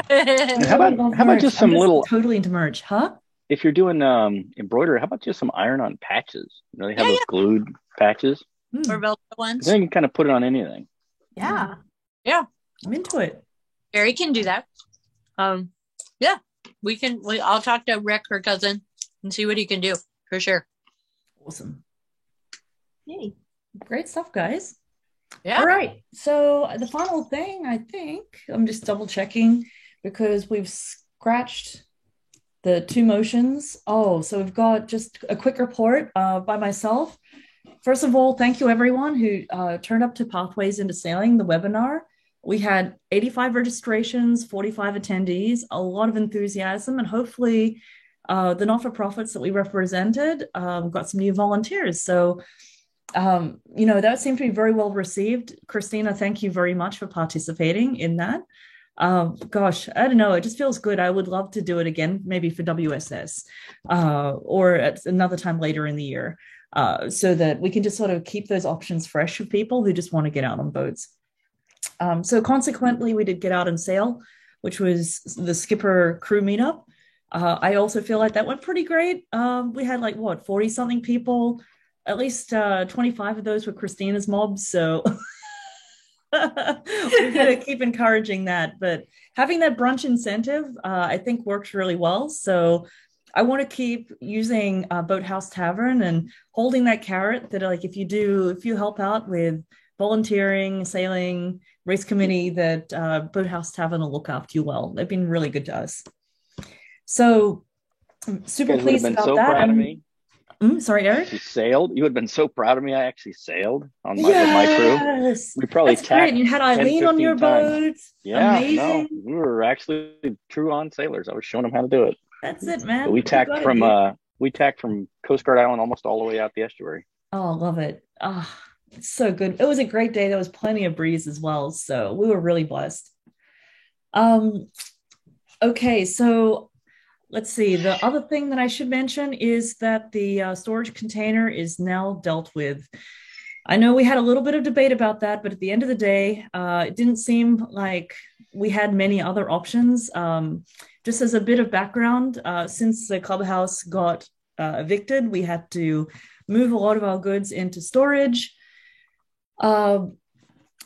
about just some little totally into merch, huh? If you're doing embroidery, how about just some iron-on patches? You know, they have those glued patches or velvet ones. Then you can kind of put it on anything. Yeah, I'm into it. Barry can do that. Yeah, we can. I'll talk to Rick, her cousin, and see what he can do for sure. Awesome. Yay! Great stuff, guys. Yeah. All right. So the final thing, I think, I'm just double checking because we've scratched the 2 motions. Oh, so we've got just a quick report by myself. First of all, thank you everyone who turned up to Pathways into Sailing, the webinar. We had 85 registrations, 45 attendees, a lot of enthusiasm, and hopefully the not-for-profits that we represented got some new volunteers. So that seemed to be very well received. Christina, thank you very much for participating in that. Gosh, I don't know. It just feels good. I would love to do it again, maybe for WSS or at another time later in the year. so that we can just sort of keep those options fresh for people who just want to get out on boats. So consequently, we did get out and sail, which was the skipper crew meetup. I also feel like that went pretty great. We had 40 something people. At least 25 of those were Christina's mobs. So we're going to keep encouraging that. But having that brunch incentive, I think works really well. So I want to keep using Boathouse Tavern and holding that carrot that if you help out with volunteering, sailing, race committee, that Boathouse Tavern will look after you well. They've been really good to us. So I'm super pleased about so that. Proud of me. Sorry, Eric? You sailed. You would have been so proud of me. I actually sailed with my crew. We probably tacked. You had Eileen on your boat. Yeah, amazing. No, we were actually true on sailers. I was showing them how to do it. That's it, man. But we tacked from Coast Guard Island almost all the way out the estuary. Oh, love it. Oh, it's so good. It was a great day. There was plenty of breeze as well, so we were really blessed. Okay, so let's see. The other thing that I should mention is that the storage container is now dealt with. I know we had a little bit of debate about that, but at the end of the day, it didn't seem like we had many other options. Just as a bit of background, since the clubhouse got evicted, we had to move a lot of our goods into storage.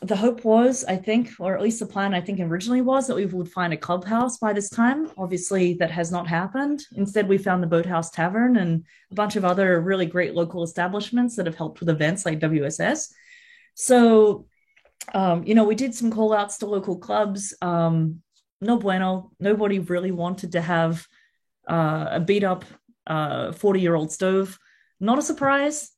The hope was, I think, or at least the plan I think originally was, that we would find a clubhouse by this time. Obviously, that has not happened. Instead, we found the Boathouse Tavern and a bunch of other really great local establishments that have helped with events like WSS. So, we did some call outs to local clubs. No bueno. Nobody really wanted to have a beat up 40-year-old stove. Not a surprise.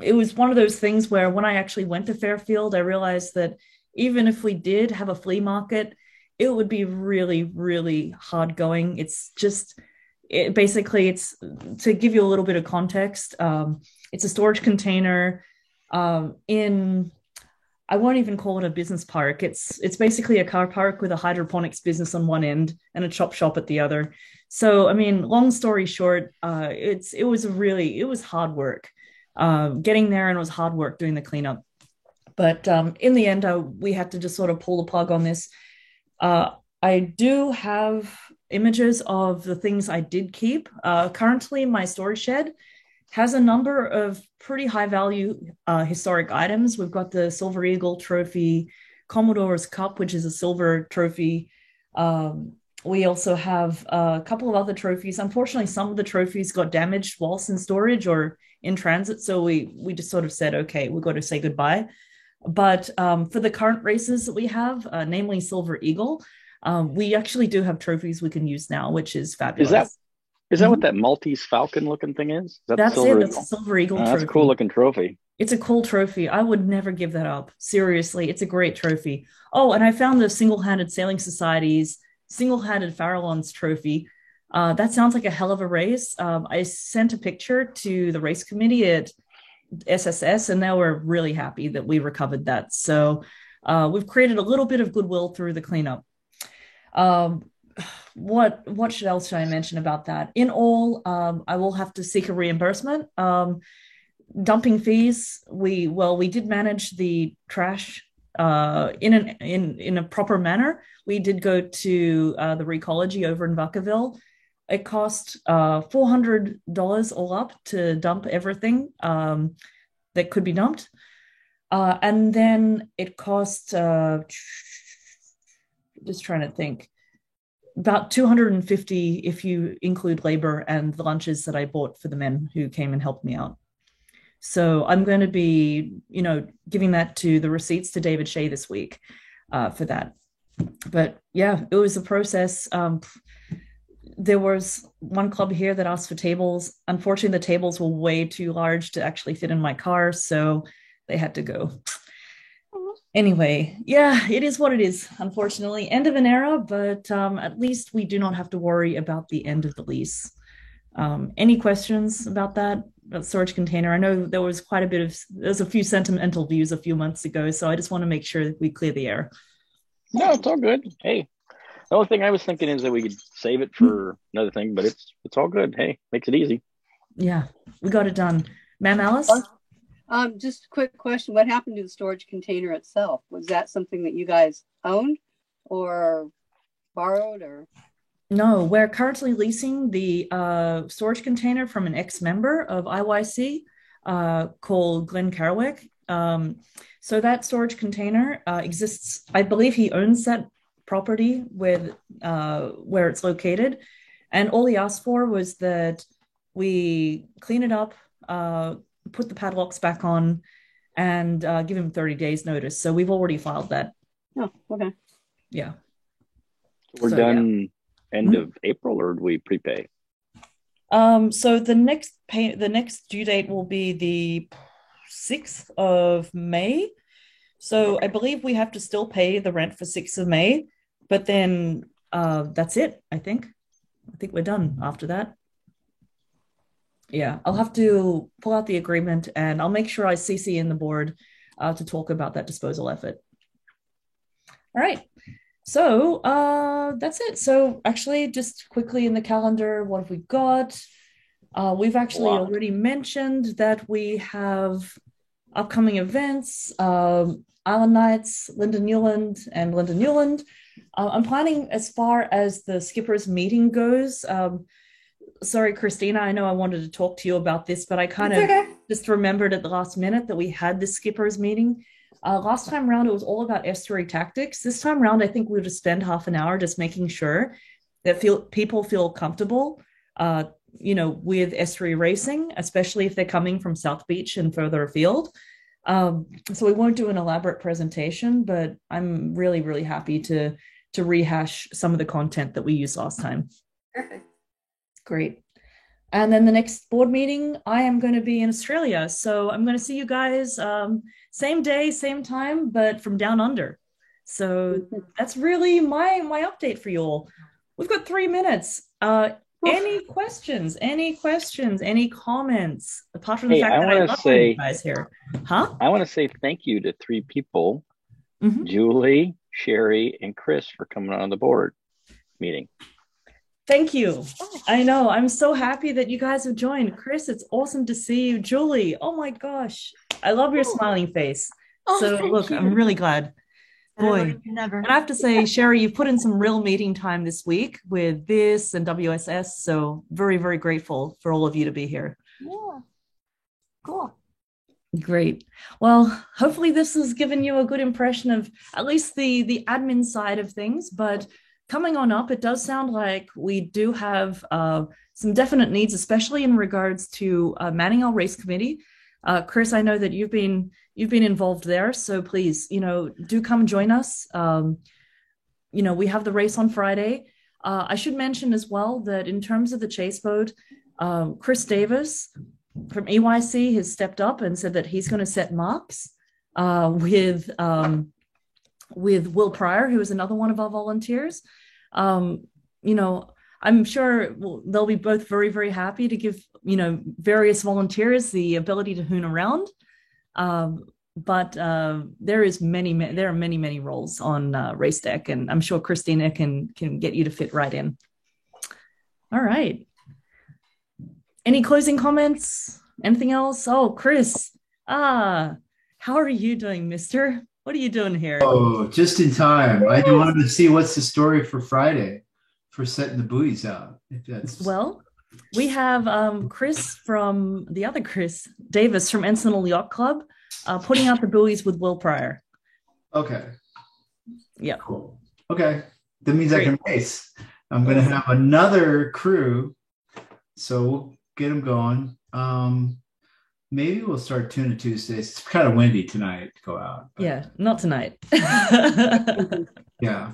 It was one of those things where when I actually went to Fairfield, I realized that even if we did have a flea market, it would be really, really hard going. It's to give you a little bit of context. It's a storage container I won't even call it a business park. It's basically a car park with a hydroponics business on one end and a chop shop at the other. So, I mean, long story short, it was hard work. Getting there, and it was hard work doing the cleanup. But in the end, we had to just sort of pull the plug on this. I do have images of the things I did keep. Currently, my storage shed has a number of pretty high value historic items. We've got the Silver Eagle trophy, Commodore's Cup, which is a silver trophy. We also have a couple of other trophies. Unfortunately, some of the trophies got damaged whilst in storage or in transit. So we just sort of said, okay, we've got to say goodbye. But for the current races that we have, namely Silver Eagle, we actually do have trophies we can use now, which is fabulous. Is that what that Maltese Falcon looking thing is? That's it. That's a Silver Eagle trophy. That's a cool looking trophy. It's a cool trophy. I would never give that up. Seriously, it's a great trophy. Oh, and I found the Single-Handed Sailing Society's Single-Handed Farallons trophy. That sounds like a hell of a race. I sent a picture to the race committee at SSS, and they were really happy that we recovered that. So we've created a little bit of goodwill through the cleanup. What else should I mention about that? In all, I will have to seek a reimbursement. Dumping fees. We did manage the trash in a proper manner. We did go to the Recology over in Vacaville. It cost $400 all up to dump everything that could be dumped, and then it cost just trying to think. About $250 if you include labor and the lunches that I bought for the men who came and helped me out. So I'm going to be, giving that to the receipts to David Shea this week for that. But yeah, it was a process. There was one club here that asked for tables. Unfortunately, the tables were way too large to actually fit in my car, so they had to go. Anyway, yeah, it is what it is, unfortunately. End of an era, but at least we do not have to worry about the end of the lease. Any questions about that, about storage container? I know there's a few sentimental views a few months ago, so I just want to make sure that we clear the air. No, it's all good. Hey, the only thing I was thinking is that we could save it for another thing, but it's all good. Hey, makes it easy. Yeah, we got it done. Ma'am Alice? Just a quick question. What happened to the storage container itself? Was that something that you guys owned or borrowed or? No, we're currently leasing the storage container from an ex-member of IYC called Glenn Carwick. So that storage container exists. I believe he owns that property with where it's located. And all he asked for was that we clean it up, put the padlocks back on, and give him 30 days notice. So we've already filed that. Oh, okay. Yeah. We're done end of April, or do we prepay? So the next due date will be the 6th of May. So I believe we have to still pay the rent for 6th of May, but then that's it, I think. I think we're done after that. Yeah, I'll have to pull out the agreement and I'll make sure I CC in the board to talk about that disposal effort. All right. So that's it. So actually, just quickly in the calendar, what have we got? We've actually already mentioned that we have upcoming events, Island Nights, Linda Newland and Linda Newland. I'm planning as far as the Skippers meeting goes. Sorry, Christina, I know I wanted to talk to you about this, but I kind of just remembered at the last minute that we had this Skippers meeting. Last time around, it was all about estuary tactics. This time around, I think we'll just spend half an hour just making sure that people feel comfortable, with estuary racing, especially if they're coming from South Beach and further afield. So we won't do an elaborate presentation, but I'm really, really happy to rehash some of the content that we used last time. Perfect. Great. And then the next board meeting, I am going to be in Australia. So I'm going to see you guys same day, same time, but from down under. So that's really my update for you all. We've got 3 minutes. Any questions? Any comments? Apart from the fact that I love you guys here. Huh? I want to say thank you to 3 people, Julie, Sherry, and Chris, for coming on the board meeting. Thank you. I know. I'm so happy that you guys have joined. Chris, it's awesome to see you. Julie, oh my gosh. I love your smiling face. So look, I'm really glad. Boy, and I have to say, Sherry, you've put in some real meeting time this week with this and WSS. So very, very grateful for all of you to be here. Yeah. Cool. Great. Well, hopefully this has given you a good impression of at least the admin side of things, but coming on up, it does sound like we do have some definite needs, especially in regards to manning our race committee. Chris, I know that you've been involved there, so please, do come join us. We have the race on Friday. I should mention as well that in terms of the chase boat, Chris Davis from EYC has stepped up and said that he's going to set marks with Will Pryor, who is another one of our volunteers. I'm sure they'll be both very, very happy to give, various volunteers the ability to hoon around. But there are many roles on Race Deck, and I'm sure Christina can get you to fit right in. All right. Any closing comments? Anything else? Oh, Chris. How are you doing, mister? What are you doing here? Oh, just in time. I wanted to see what's the story for Friday for setting the buoys out. Well, we have Chris from the other Chris Davis from Encinal Yacht Club putting out the buoys with Will Pryor. Okay. Yeah. Cool. Okay. That means I can race. I'm going to have another crew, so we'll get them going. Maybe we'll start Tuna Tuesdays. It's kind of windy tonight to go out. But... Yeah, not tonight. Yeah.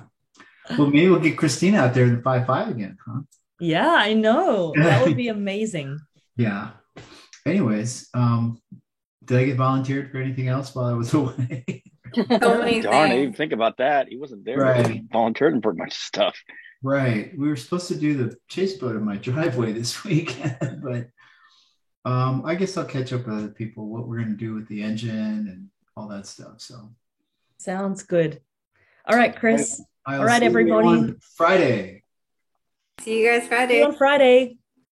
Well, maybe we'll get Christina out there in the 5.5 again, huh? Yeah, I know. That would be amazing. Yeah. Anyways, did I get volunteered for anything else while I was away? Darn, I didn't even think about that. He wasn't there. Right. He volunteered for much stuff. Right. We were supposed to do the chase boat in my driveway this week, but I guess I'll catch up with other people, what we're going to do with the engine and all that stuff. So sounds good. All right, Chris. All right, everybody. Friday. See you guys Friday. See you on Friday.